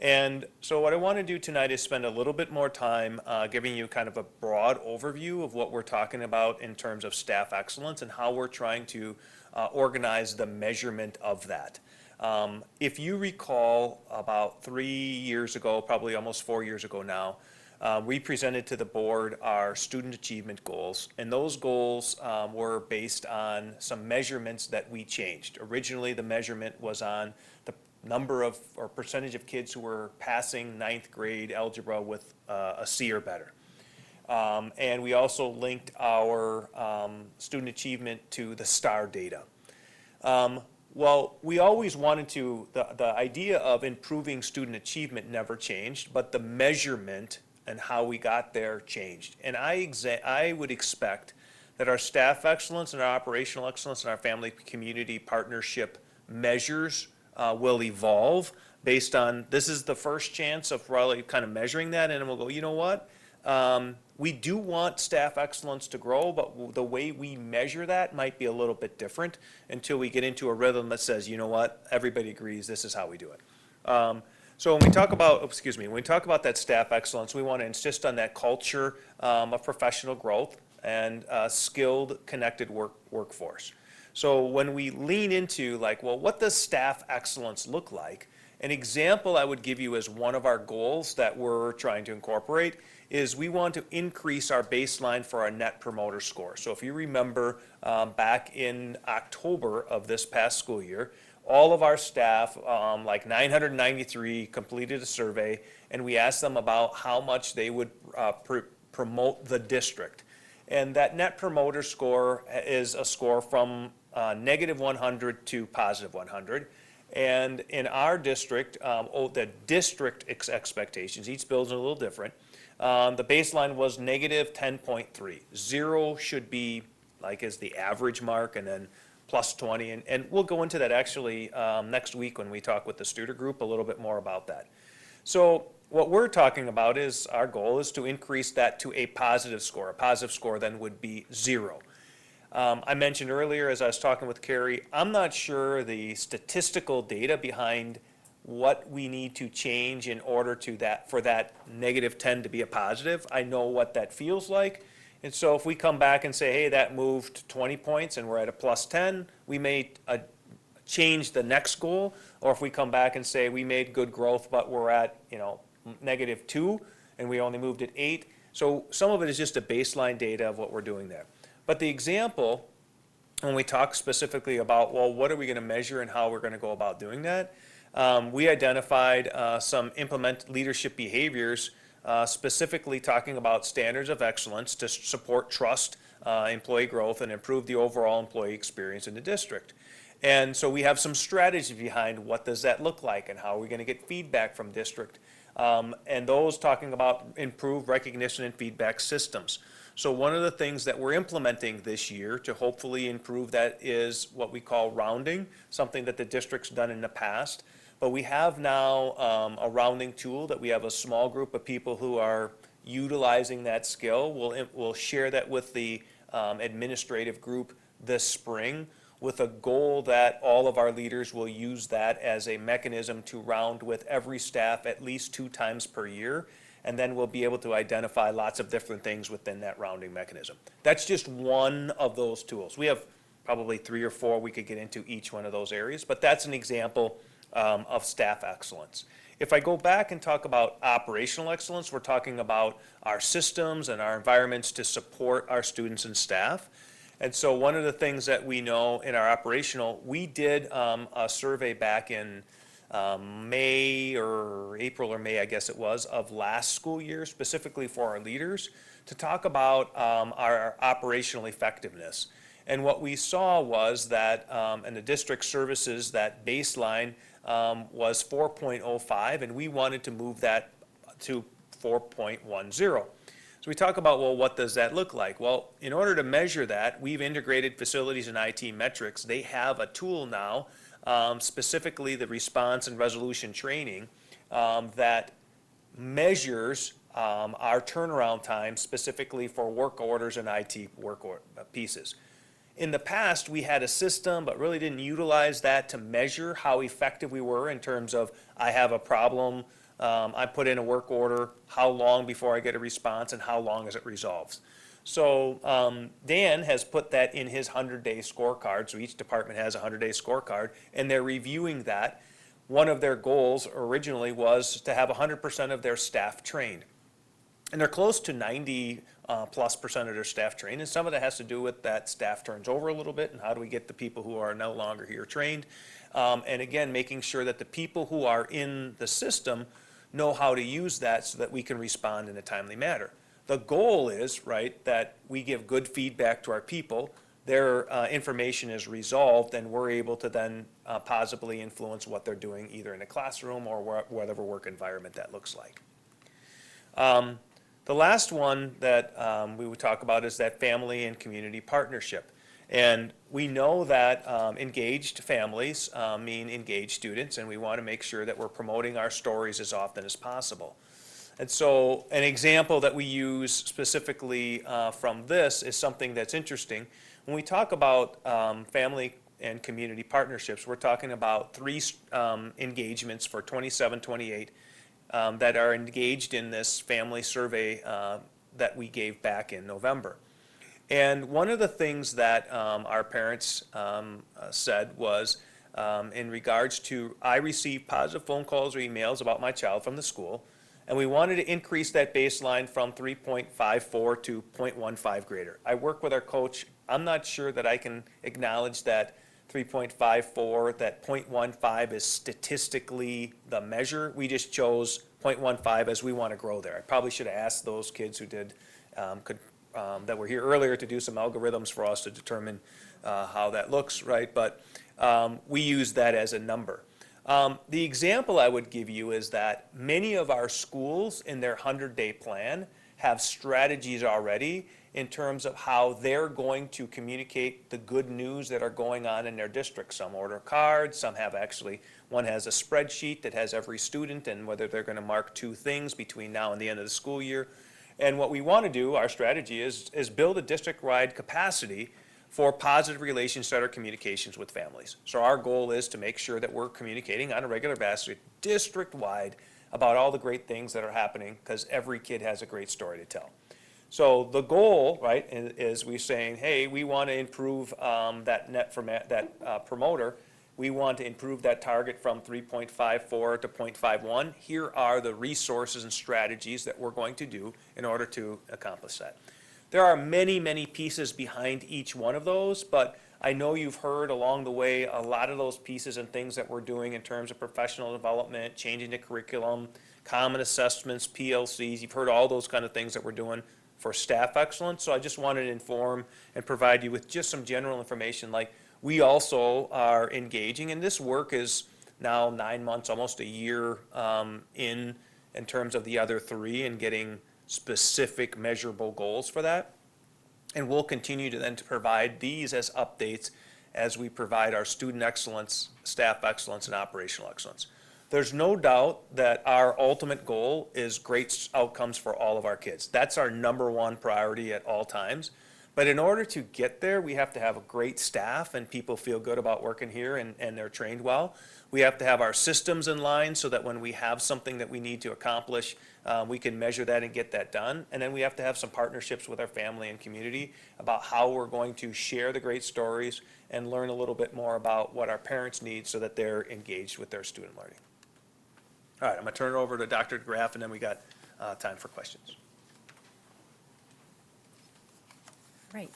And so what I want to do tonight is spend a little bit more time giving you kind of a broad overview of what we're talking about in terms of staff excellence and how we're trying to organize the measurement of that. If you recall, about 3 years ago, probably almost 4 years ago now, we presented to the board our student achievement goals, and those goals were based on some measurements that we changed. Originally, the measurement was on the number of, or percentage of kids who were passing 9th grade algebra with a C or better. And we also linked our student achievement to the STAR data. Well, we always wanted to, the idea of improving student achievement never changed, but the measurement and how we got there changed. And I would expect that our staff excellence and our operational excellence and our family community partnership measures will evolve based on, this is the first chance of really kind of measuring that, and we'll go, you know what? We do want staff excellence to grow, but the way we measure that might be a little bit different until we get into a rhythm that says, you know what, everybody agrees this is how we do it. So when we talk about, when we talk about that staff excellence, we want to insist on that culture of professional growth and skilled, connected workforce. So when we lean into like, well, what does staff excellence look like? An example I would give you as one of our goals that we're trying to incorporate is we want to increase our baseline for our Net Promoter Score. So if you remember back in October of this past school year, all of our staff, like 993, completed a survey, and we asked them about how much they would promote the district. And that Net Promoter Score is a score from negative 100 to positive 100. And in our district, the district expectations, each building's a little different. The baseline was negative 10.3. 0 should be like is the average mark, and then plus 20. And we'll go into that actually next week when we talk with the Studer Group a little bit more about that. So what we're talking about is our goal is to increase that to a positive score. A positive score then would be 0. I mentioned earlier as I was talking with Carrie, I'm not sure the statistical data behind what we need to change in order to for that negative 10 to be a positive. I know what that feels like. And so if we come back and say, hey, that moved 20 points and we're at a plus 10, we may change the next goal. Or if we come back and say we made good growth, but we're at, negative 2 and we only moved at 8. So some of it is just a baseline data of what we're doing there. But the example, when we talk specifically about, well, what are we going to measure and how we're going to go about doing that, we identified some implement leadership behaviors, specifically talking about standards of excellence to support trust, employee growth, and improve the overall employee experience in the district. And so we have some strategy behind what does that look like and how are we going to get feedback from district. And those talking about improved recognition and feedback systems. So one of the things that we're implementing this year to hopefully improve that is what we call rounding, something that the district's done in the past. But we have now a rounding tool that we have a small group of people who are utilizing that skill. We'll share that with the administrative group this spring with a goal that all of our leaders will use that as a mechanism to round with every staff at least 2 times per year. And then we'll be able to identify lots of different things within that rounding mechanism. That's just one of those tools. We have probably 3 or 4 we could get into each one of those areas, but that's an example of staff excellence. If I go back and talk about operational excellence, we're talking about our systems and our environments to support our students and staff. And so one of the things that we know in our operational, we did a survey back in May or April or May, I guess it was, of last school year, specifically for our leaders, to talk about our operational effectiveness. And what we saw was that in the district services, that baseline was 4.05, and we wanted to move that to 4.10. So we talk about, well, what does that look like? Well, in order to measure that, we've integrated facilities and IT metrics. They have a tool now, specifically the response and resolution training, that measures our turnaround time specifically for work orders and IT work pieces. In the past, we had a system, but really didn't utilize that to measure how effective we were in terms of, I have a problem, I put in a work order, how long before I get a response, and how long as it resolves. So Dan has put that in his 100-day scorecard, so each department has a 100-day scorecard, and they're reviewing that. One of their goals originally was to have 100% of their staff trained. And they're close to 90% of their staff trained, and some of that has to do with that staff turns over a little bit, and how do we get the people who are no longer here trained. And again, making sure that the people who are in the system know how to use that so that we can respond in a timely manner. The goal is, right, that we give good feedback to our people, their information is resolved, and we're able to then positively influence what they're doing either in a classroom or whatever work environment that looks like. The last one that we would talk about is that family and community partnership. And we know that engaged families mean engaged students, and we want to make sure that we're promoting our stories as often as possible. And so an example that we use specifically from this is something that's interesting. When we talk about family and community partnerships, we're talking about 3 engagements for 27-28 that are engaged in this family survey that we gave back in November. And one of the things that our parents said was, in regards to, I received positive phone calls or emails about my child from the school, and we wanted to increase that baseline from 3.54 to 0.15 grader. I work with our coach. I'm not sure that I can acknowledge that 3.54, that 0.15 is statistically the measure. We just chose 0.15 as we want to grow there. I probably should have asked those kids who did, could that were here earlier to do some algorithms for us to determine how that looks, right? But we use that as a number. The example I would give you is that many of our schools in their 100-day plan have strategies already in terms of how they're going to communicate the good news that are going on in their district. Some order cards, some have actually, one has a spreadsheet that has every student and whether they're going to mark 2 things between now and the end of the school year. And what we want to do, our strategy is build a district-wide capacity for positive relations-centered communications with families. So our goal is to make sure that we're communicating on a regular basis, district-wide, about all the great things that are happening, because every kid has a great story to tell. So the goal, right, is we're saying, hey, we want to improve that promoter. We want to improve that target from 3.54 to 0.51. Here are the resources and strategies that we're going to do in order to accomplish that. There are many, many pieces behind each one of those, but I know you've heard along the way a lot of those pieces and things that we're doing in terms of professional development, changing the curriculum, common assessments, PLCs. You've heard all those kind of things that we're doing for staff excellence. So I just wanted to inform and provide you with just some general information. Like, we also are engaging, and this work is now 9 months, almost a year in terms of the other 3 and getting specific measurable goals for that. And we'll continue to then to provide these as updates as we provide our student excellence, staff excellence, and operational excellence. There's no doubt that our ultimate goal is great outcomes for all of our kids. That's our number 1 priority at all times. But in order to get there, we have to have a great staff and people feel good about working here and they're trained well. We have to have our systems in line so that when we have something that we need to accomplish, we can measure that and get that done. And then we have to have some partnerships with our family and community about how we're going to share the great stories and learn a little bit more about what our parents need so that they're engaged with their student learning. All right, I'm going to turn it over to Dr. DeGraff, and then we got time for questions. Right,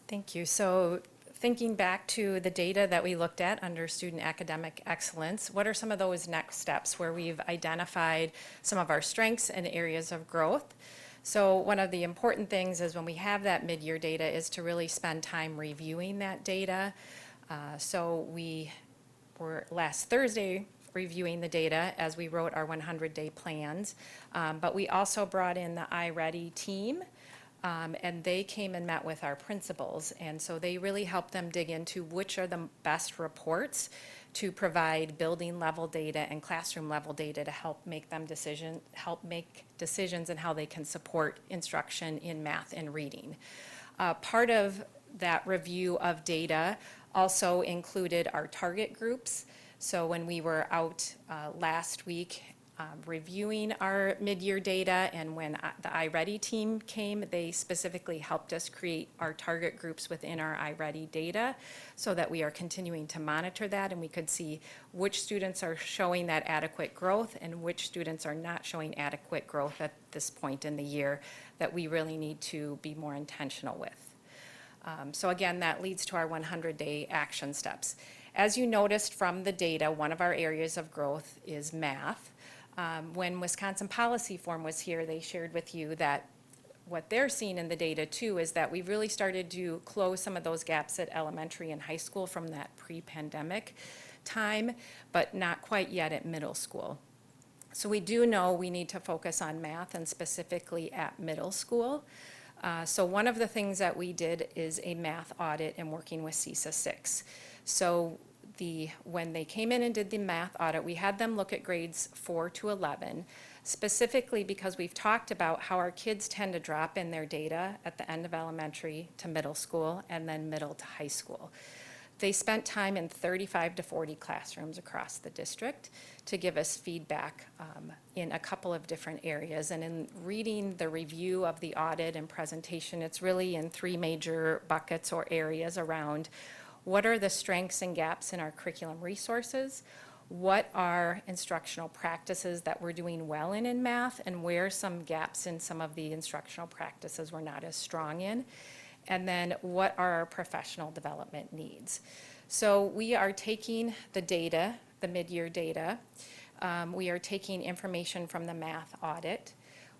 thank you. So thinking back to the data that we looked at under student academic excellence, what are some of those next steps where we've identified some of our strengths and areas of growth? So one of the important things is when we have that mid-year data is to really spend time reviewing that data. So we were last Thursday reviewing the data as we wrote our 100-day plans, but we also brought in the iReady team. And they came and met with our principals, and so they really helped them dig into which are the best reports to provide building level data and classroom level data to help make decisions in how they can support instruction in math and reading. Part of that review of data also included our target groups. So when we were out last week reviewing our mid-year data, and when the iReady team came, they specifically helped us create our target groups within our iReady data so that we are continuing to monitor that and we could see which students are showing that adequate growth and which students are not showing adequate growth at this point in the year that we really need to be more intentional with. So again, that leads to our 100-day action steps. As you noticed from the data, one of our areas of growth is math. When Wisconsin Policy Forum was here, they shared with you that what they're seeing in the data too is that we've really started to close some of those gaps at elementary and high school from that pre-pandemic time, but not quite yet at middle school. So we do know we need to focus on math and specifically at middle school. So one of the things that we did is a math audit and working with CISA 6. So when they came in and did the math audit, we had them look at grades 4 to 11, specifically because we've talked about how our kids tend to drop in their data at the end of elementary to middle school and then middle to high school. They spent time in 35 to 40 classrooms across the district to give us feedback in a couple of different areas. And in reading the review of the audit and presentation, it's really in 3 major buckets or areas around what are the strengths and gaps in our curriculum resources, what are instructional practices that we're doing well in math, and where some gaps in some of the instructional practices we're not as strong in, and then what are our professional development needs. So we are taking the data, the mid-year data, we are taking information from the math audit,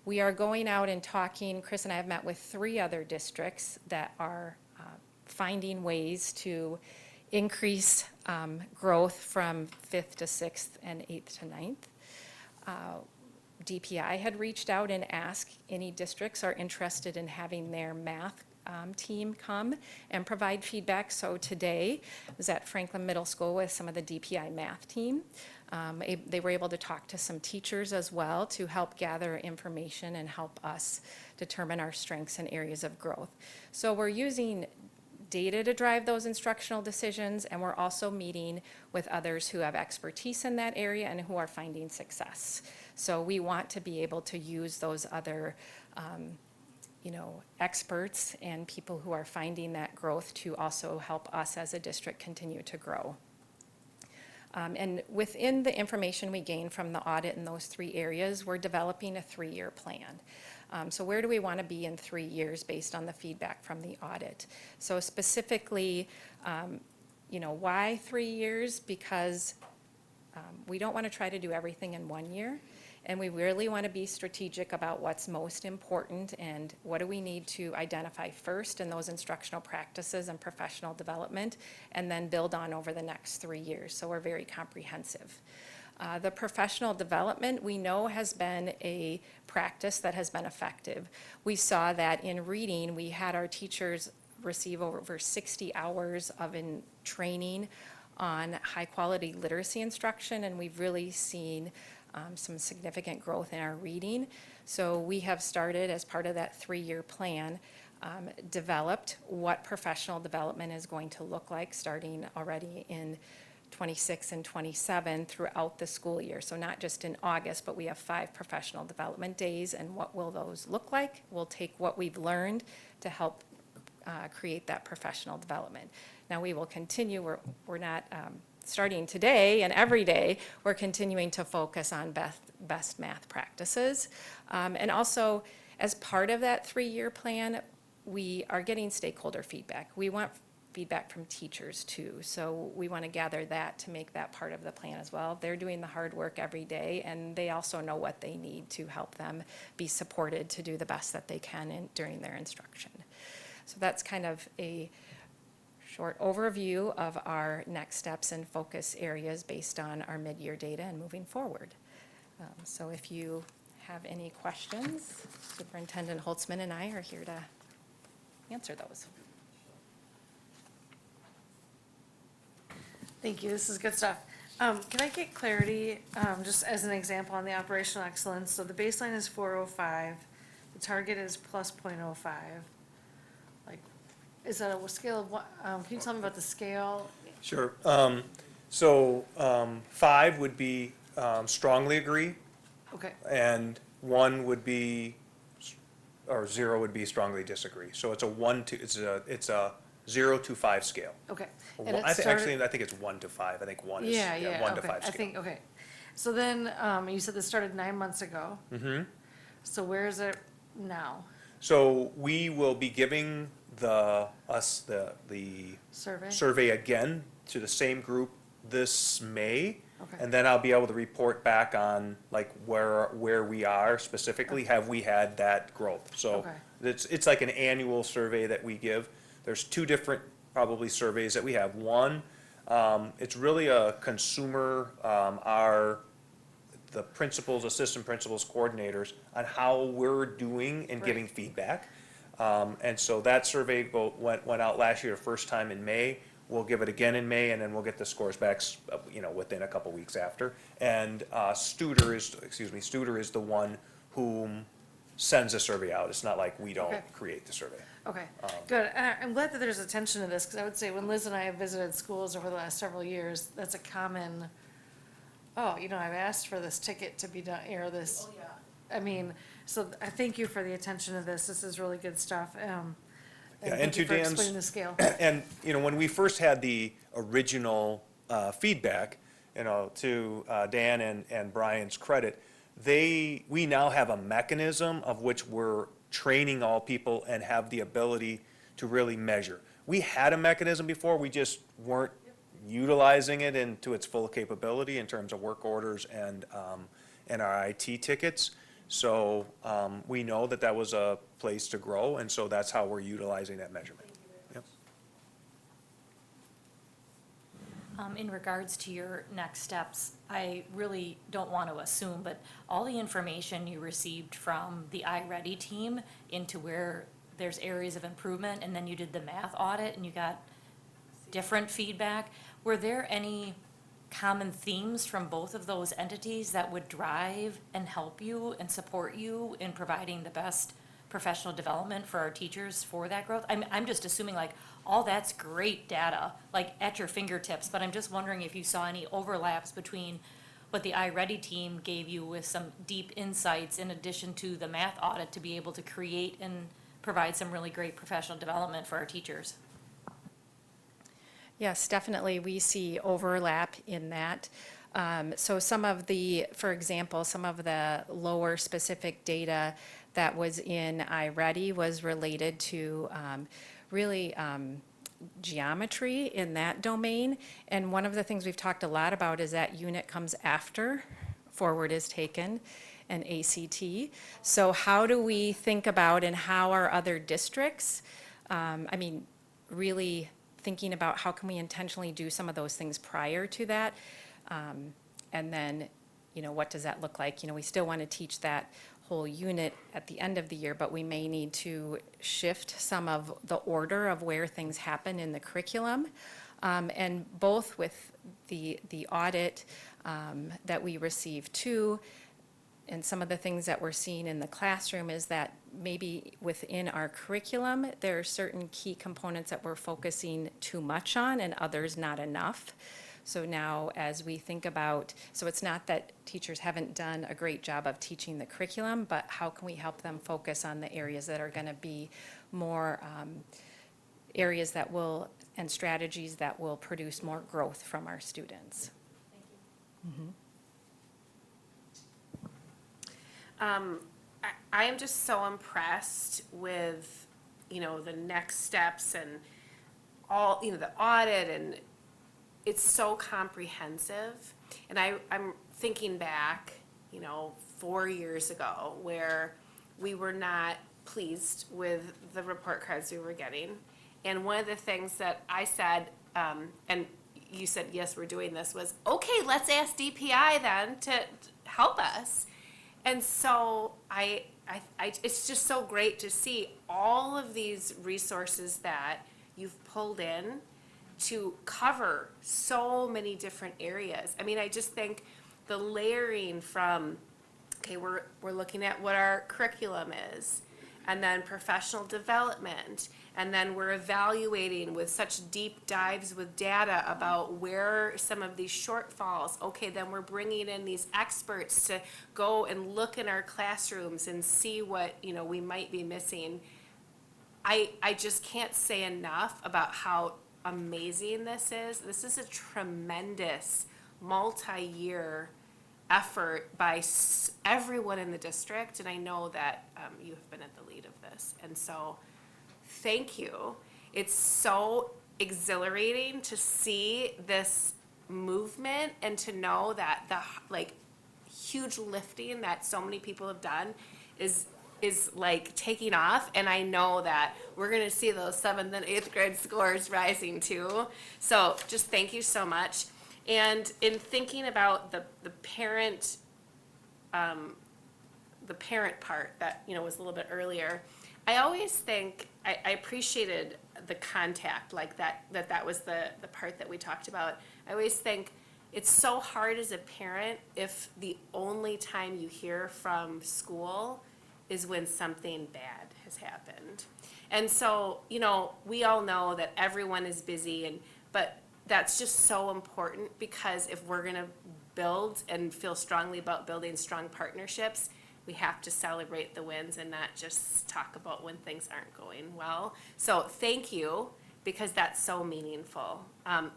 We are going out and talking, Chris and I have met with 3 other districts that are finding ways to increase growth from 5th to 6th and 8th to 9th. DPI had reached out and asked any districts are interested in having their math team come and provide feedback. So today I was at Franklin Middle School with some of the DPI math team. They were able to talk to some teachers as well to help gather information and help us determine our strengths and areas of growth. So we're using data to drive those instructional decisions, and we're also meeting with others who have expertise in that area and who are finding success. So we want to be able to use those other experts and people who are finding that growth to also help us as a district continue to grow. And within the information we gain from the audit in those 3 areas, we're developing a 3-year plan. So where do we want to be in 3 years based on the feedback from the audit? So specifically, why 3 years? Because we don't want to try to do everything in 1 year. And we really want to be strategic about what's most important and what do we need to identify first in those instructional practices and professional development, and then build on over the next 3 years. So we're very comprehensive. The professional development we know has been a practice that has been effective. We saw that in reading, we had our teachers receive over 60 hours of training on high-quality literacy instruction, and we've really seen some significant growth in our reading. So we have started, as part of that 3-year plan, developed what professional development is going to look like starting already in 26 and 27 throughout the school year. So not just in August, but we have 5 professional development days, and what will those look like? We'll take what we've learned to help create that professional development. Now we will continue, we're not starting today and every day, we're continuing to focus on best math practices. And also, as part of that 3-year plan, we are getting stakeholder feedback. We want feedback from teachers too, so we want to gather that to make that part of the plan as well. They're doing the hard work every day, and they also know what they need to help them be supported to do the best that they can during their instruction. So that's kind of a short overview of our next steps and focus areas based on our mid-year data and moving forward. So if you have any questions, Superintendent Holtzman and I are here to answer those. Thank you, this is good stuff. Can I get clarity, just as an example on the operational excellence? So the baseline is 405, the target is plus 0.05. Like, is that a scale of what, can you tell me about the scale? Sure. So 5 would be strongly agree, Okay, and 1 would be, or 0 would be strongly disagree. So it's a 1 to, it's a 0 to 5 scale. okay. Or And it I think, started- actually, I think it's 1 to 5. I think 1 is, Yeah, 1 to okay, 5 I scale. think, okay. So then, you said this started 9 months ago. Mm-hmm. So where is it now? So we will be giving the Survey? survey again to the same group this May. Okay. And then I'll be able to report back on like where we are specifically, have we had that growth? So Okay. it's like an annual survey that we give. There's 2 different probably surveys that we have. One, it's really a consumer, the principals, assistant principals, coordinators on how we're doing and giving Right. feedback. And so that survey went out last year, first time in May. We'll give it again in May, and then we'll get the scores back, within a couple weeks after. And Studer is the one whom sends the survey out. It's not like we don't Okay. create the survey. Okay, good. And I'm glad that there's attention to this, because I would say when Liz and I have visited schools over the last several years, that's a common, I've asked for this ticket to be done, or this. Oh, yeah. I mean, so I thank you for the attention to this. This is really good stuff. Yeah, and thank you to for Dan's- explaining the scale. And, when we first had the original feedback, to Dan and Brian's credit, we now have a mechanism of which we're training all people and have the ability to really measure. We had a mechanism before, we just weren't utilizing it into its full capability in terms of work orders and our IT tickets. So we know that that was a place to grow, and so that's how we're utilizing that measurement. Yep. In regards to your next steps, I really don't want to assume, but all the information you received from the iReady team into where there's areas of improvement, and then you did the math audit and you got different feedback, were there any common themes from both of those entities that would drive and help you and support you in providing the best professional development for our teachers for that growth? I'm just assuming like all that's great data, like at your fingertips, but I'm just wondering if you saw any overlaps between what the iReady team gave you with some deep insights in addition to the math audit to be able to create and provide some really great professional development for our teachers. Yes, definitely, we see overlap in that. So some of the, for example, some of the lower specific data that was in iReady was related to really geometry in that domain. And one of the things we've talked a lot about is that unit comes after forward is taken and ACT. So how do we think about and how are other districts, really thinking about how can we intentionally do some of those things prior to that? And then, what does that look like? We still want to teach that whole unit at the end of the year, but we may need to shift some of the order of where things happen in the curriculum. And both with the audit that we received too, and some of the things that we're seeing in the classroom is that maybe within our curriculum, there are certain key components that we're focusing too much on and others not enough. So now as we think about, so it's not that teachers haven't done a great job of teaching the curriculum, but how can we help them focus on the areas that are gonna be more areas that will, and strategies that will produce more growth from our students. I am just so impressed with, the next steps and all, the audit, and it's so comprehensive. And I'm thinking back, 4 years ago where we were not pleased with the report cards we were getting. And one of the things that I said, and you said, yes, we're doing this, was, okay, let's ask DPI then to help us. And so it's just so great to see all of these resources that you've pulled in to cover so many different areas. I just think the layering from, okay, we're looking at what our curriculum is, and then professional development, and then we're evaluating with such deep dives with data about where some of these shortfalls. Okay, then we're bringing in these experts to go and look in our classrooms and see what, we might be missing. I just can't say enough about how amazing this is. This is a tremendous multi-year effort by everyone in the district, and I know that you have been at the lead of this, and so thank you. It's so exhilarating to see this movement and to know that the huge lifting that so many people have done is taking off, and I know that we're gonna see those 7th and 8th grade scores rising too. So just thank you so much. And in thinking about the parent part that, was a little bit earlier, I always think, I appreciated the contact, like that was the part that we talked about. I always think it's so hard as a parent if the only time you hear from school is when something bad has happened. And so, we all know that everyone is busy, but that's just so important, because if we're gonna build and feel strongly about building strong partnerships, we have to celebrate the wins and not just talk about when things aren't going well. So thank you, because that's so meaningful.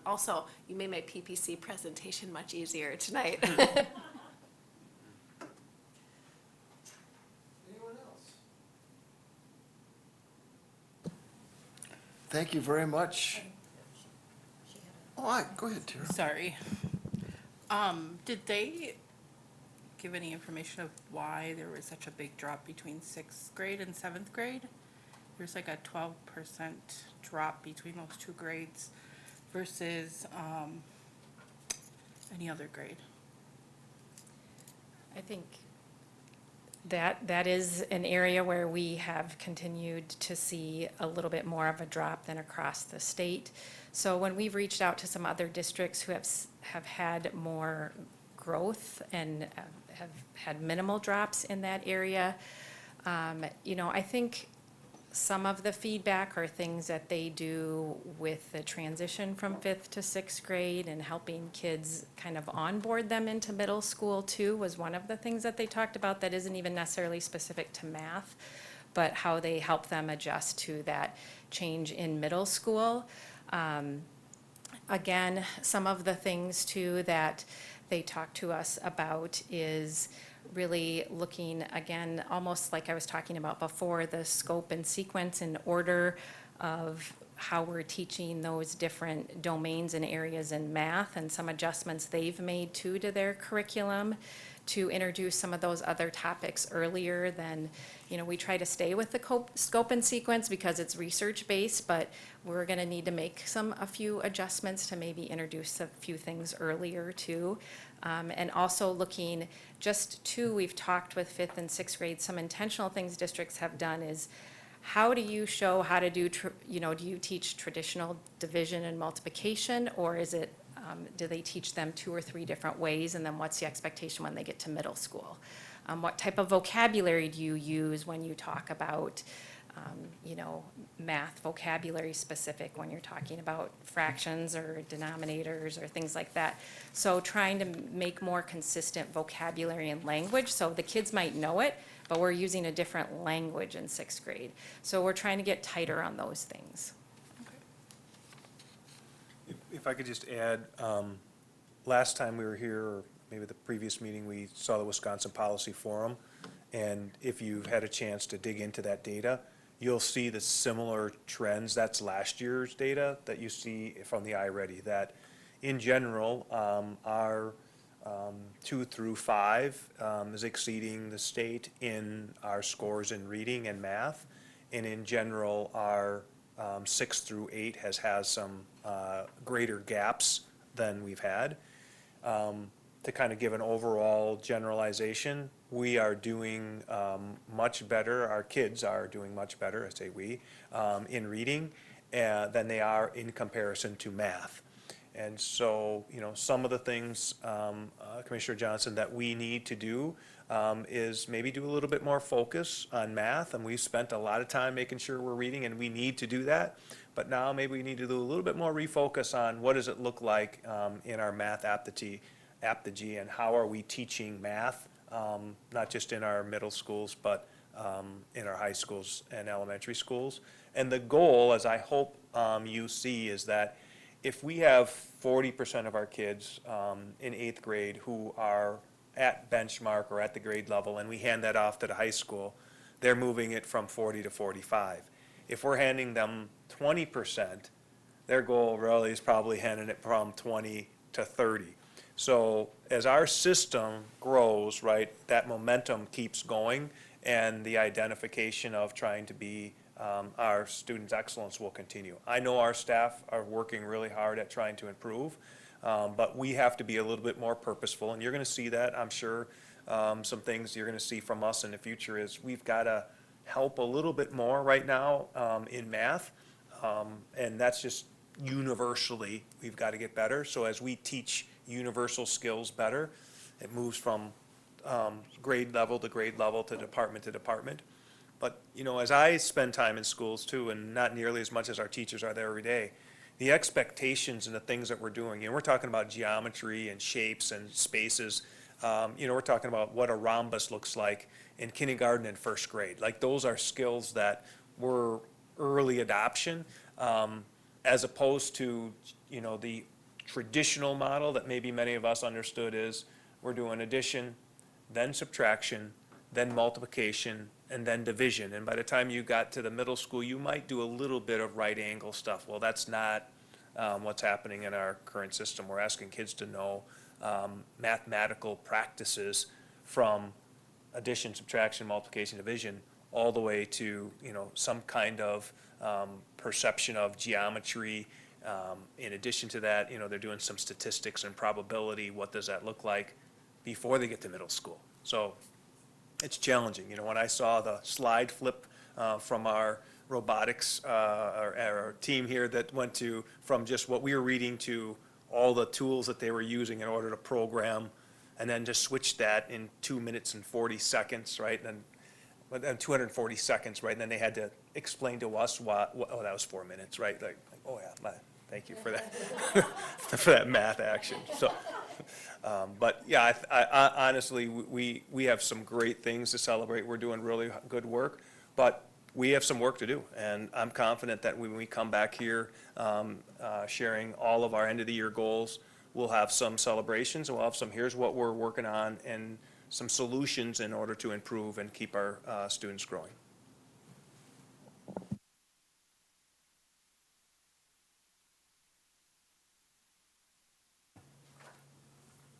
Also, you made my PPC presentation much easier tonight. Anyone else? Thank you very much. Oh, go ahead, Tara. Sorry. Did they give any information of why there was such a big drop between sixth grade and seventh grade? There's like a 12% drop between those two grades versus any other grade. I think that is an area where we have continued to see a little bit more of a drop than across the state. So when we've reached out to some other districts who have had more growth and have had minimal drops in that area, I think some of the feedback are things that they do with the transition from fifth to sixth grade and helping kids kind of onboard them into middle school too was one of the things that they talked about that isn't even necessarily specific to math, but how they help them adjust to that change in middle school. Again, some of the things too that they talk to us about is really looking, again, almost like I was talking about before, the scope and sequence and order of how we're teaching those different domains and areas in math, and some adjustments they've made too to their curriculum to introduce some of those other topics earlier than, we try to stay with the scope and sequence because it's research-based, but we're gonna need to make a few adjustments to maybe introduce a few things earlier too. And also looking we've talked with fifth and sixth grade, some intentional things districts have done is how do you show how to do, do you teach traditional division and multiplication, or is it, do they teach them 2 or 3 different ways, and then what's the expectation when they get to middle school? What type of vocabulary do you use when you talk about, math vocabulary specific when you're talking about fractions or denominators or things like that? So trying to make more consistent vocabulary and language, so the kids might know it, but we're using a different language in sixth grade. So we're trying to get tighter on those things. If I could just add, last time we were here, or maybe the previous meeting, we saw the Wisconsin Policy Forum. And if you've had a chance to dig into that data, you'll see the similar trends. That's last year's data that you see from the iReady, that in general, our 2 through 5 is exceeding the state in our scores in reading and math. And in general, our 6 through 8 has some greater gaps than we've had. To kind of give an overall generalization, we are doing much better, our kids are doing much better, I say we, in reading than they are in comparison to math. And so, some of the things, Commissioner Johnson, that we need to do is maybe do a little bit more focus on math, and we've spent a lot of time making sure we're reading, and we need to do that. But now maybe we need to do a little bit more refocus on what does it look like in our math aptitude, and how are we teaching math, not just in our middle schools, but in our high schools and elementary schools. And the goal, as I hope you see, is that if we have 40% of our kids in 8th grade who are at benchmark or at the grade level, and we hand that off to the high school, they're moving it from 40 to 45. If we're handing them 20%, their goal really is probably handing it from 20 to 30. So as our system grows, right, that momentum keeps going, and the identification of trying to be our students' excellence will continue. I know our staff are working really hard at trying to improve, but we have to be a little bit more purposeful, and you're going to see that, I'm sure. Some things you're going to see from us in the future is we've got to help a little bit more right now in math, and that's just universally, we've got to get better. So as we teach universal skills better, it moves from grade level to department to department. But, as I spend time in schools too, and not nearly as much as our teachers are there every day, the expectations and the things that we're doing, we're talking about geometry and shapes and spaces. We're talking about what a rhombus looks like in kindergarten and first grade. Like, those are skills that were early adoption, as opposed to, the traditional model that maybe many of us understood is we're doing addition, then subtraction, then multiplication, and then division. And by the time you got to the middle school, you might do a little bit of right angle stuff. Well, that's not what's happening in our current system. We're asking kids to know mathematical practices from addition, subtraction, multiplication, division, all the way to, some kind of perception of geometry. In addition to that, they're doing some statistics and probability. What does that look like before they get to middle school? So it's challenging. When I saw the slide flip from our robotics, our team here that went from just what we were reading to all the tools that they were using in order to program, and then just switch that in 2 minutes and 40 seconds, right? And then 240 seconds, right? And then they had to explain to us that was 4 minutes, right? Like, oh yeah, thank you for that, for that math action. So, but yeah, I honestly, we have some great things to celebrate. We're doing really good work, but we have some work to do. And I'm confident that when we come back here, sharing all of our end of the year goals, we'll have some celebrations, and we'll have some, here's what we're working on, and some solutions in order to improve and keep our students growing.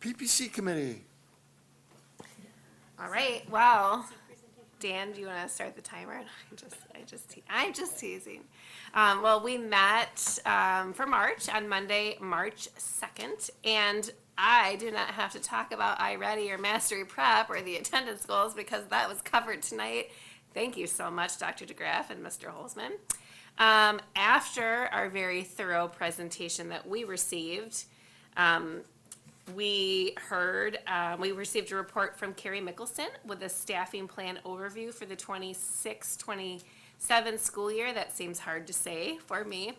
PPC committee. All right, well, Dan, do you want to start the timer? I'm just teasing. Well, we met for March on Monday, March 2nd, and I do not have to talk about iReady or Mastery Prep or the attendance goals because that was covered tonight. Thank you so much, Dr. DeGraff and Mr. Holzman. After our very thorough presentation that we received, we received a report from Carrie Mickelson with a staffing plan overview for the 26-27 school year. That seems hard to say for me.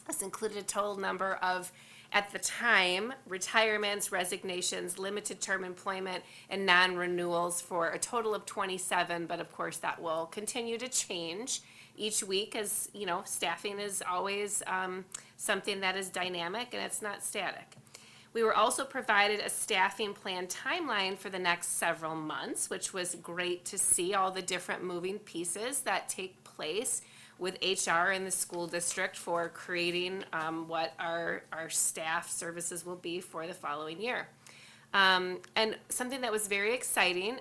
This included a total number of, at the time, retirements, resignations, limited term employment, and non-renewals for a total of 27, but of course that will continue to change each week, as staffing is always something that is dynamic and it's not static. We were also provided a staffing plan timeline for the next several months, which was great to see all the different moving pieces that take place with HR in the school district for creating what our staff services will be for the following year. And something that was very exciting,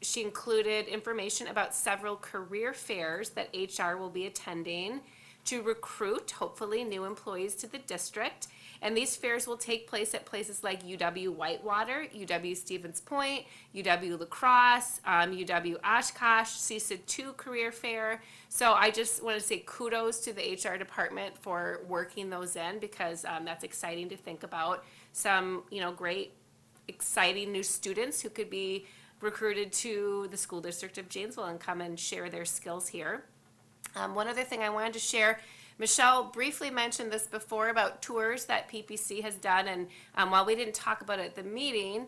she included information about several career fairs that HR will be attending to recruit, hopefully, new employees to the district. And these fairs will take place at places like UW Whitewater, UW Stevens Point, UW La Crosse, UW Oshkosh, CISA 2 Career Fair. So I just want to say kudos to the HR department for working those in, because that's exciting to think about some, great, exciting new students who could be recruited to the school district of Janesville and come and share their skills here. One other thing I wanted to share, Michelle briefly mentioned this before about tours that PPC has done, and while we didn't talk about it at the meeting,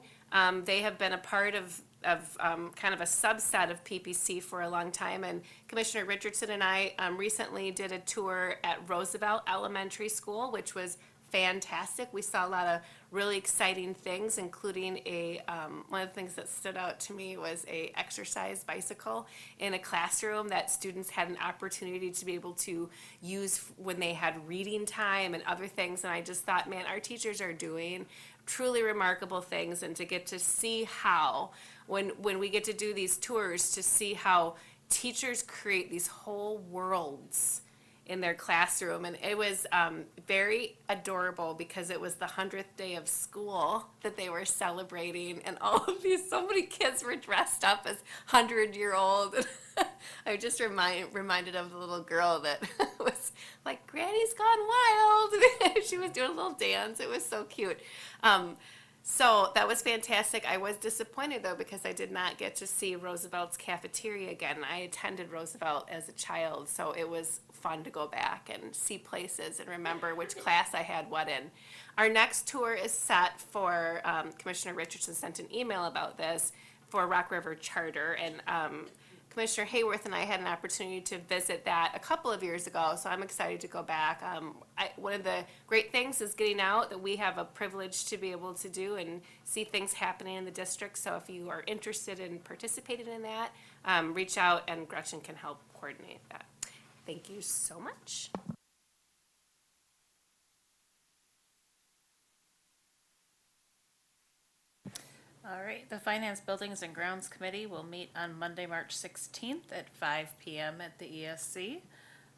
they have been a part of kind of a subset of PPC for a long time, and Commissioner Richardson and I recently did a tour at Roosevelt Elementary School, which was fantastic. We saw a lot of really exciting things, including one of the things that stood out to me was a exercise bicycle in a classroom that students had an opportunity to be able to use when they had reading time and other things. And I just thought, man, our teachers are doing truly remarkable things, and to get to see how, when we get to do these tours, to see how teachers create these whole worlds in their classroom. And it was very adorable because it was the 100th day of school that they were celebrating, and all of so many kids were dressed up as 100-year-old. I just reminded of the little girl that was like, Granny's gone wild. She was doing a little dance. It was so cute. So that was fantastic. I was disappointed, though, because I did not get to see Roosevelt's cafeteria again. I attended Roosevelt as a child, so it was fun to go back and see places and remember which class I had what in. Our next tour is set for, Commissioner Richardson sent an email about this, for Rock River Charter, and Commissioner Hayworth and I had an opportunity to visit that a couple of years ago, so I'm excited to go back. One of the great things is getting out, that we have a privilege to be able to do and see things happening in the district. So if you are interested in participating in that, reach out and Gretchen can help coordinate that. Thank you so much. All right, the Finance Buildings and Grounds Committee will meet on Monday, March 16th at 5 PM at the ESC.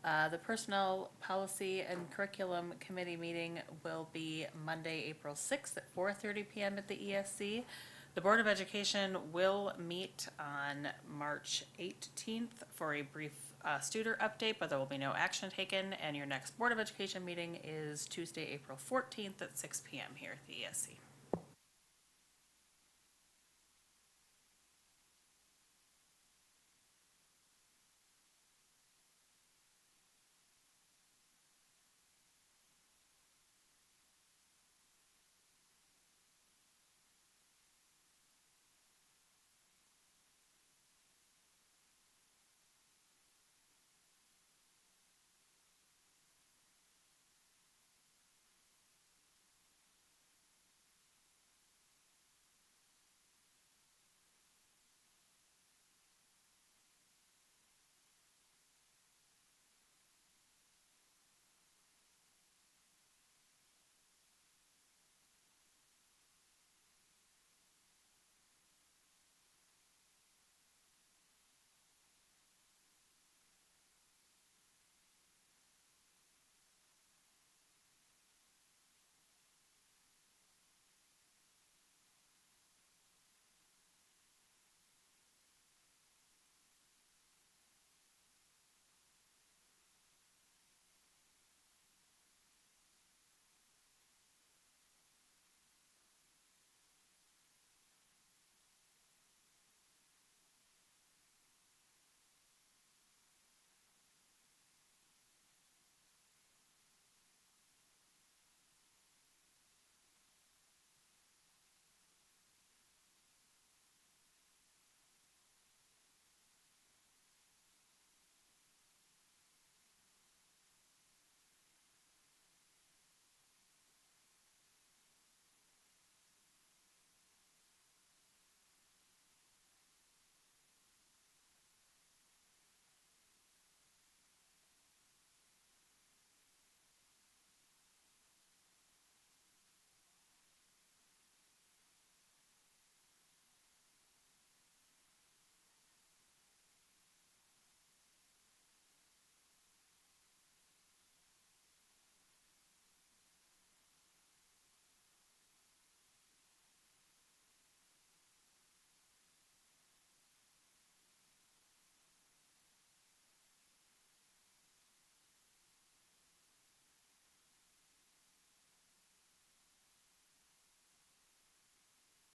The Personnel Policy and Curriculum Committee meeting will be Monday, April 6th at 4:30 PM at the ESC. The Board of Education will meet on March 18th for a brief student update, but there will be no action taken. And your next Board of Education meeting is Tuesday, April 14th at 6 PM here at the ESC.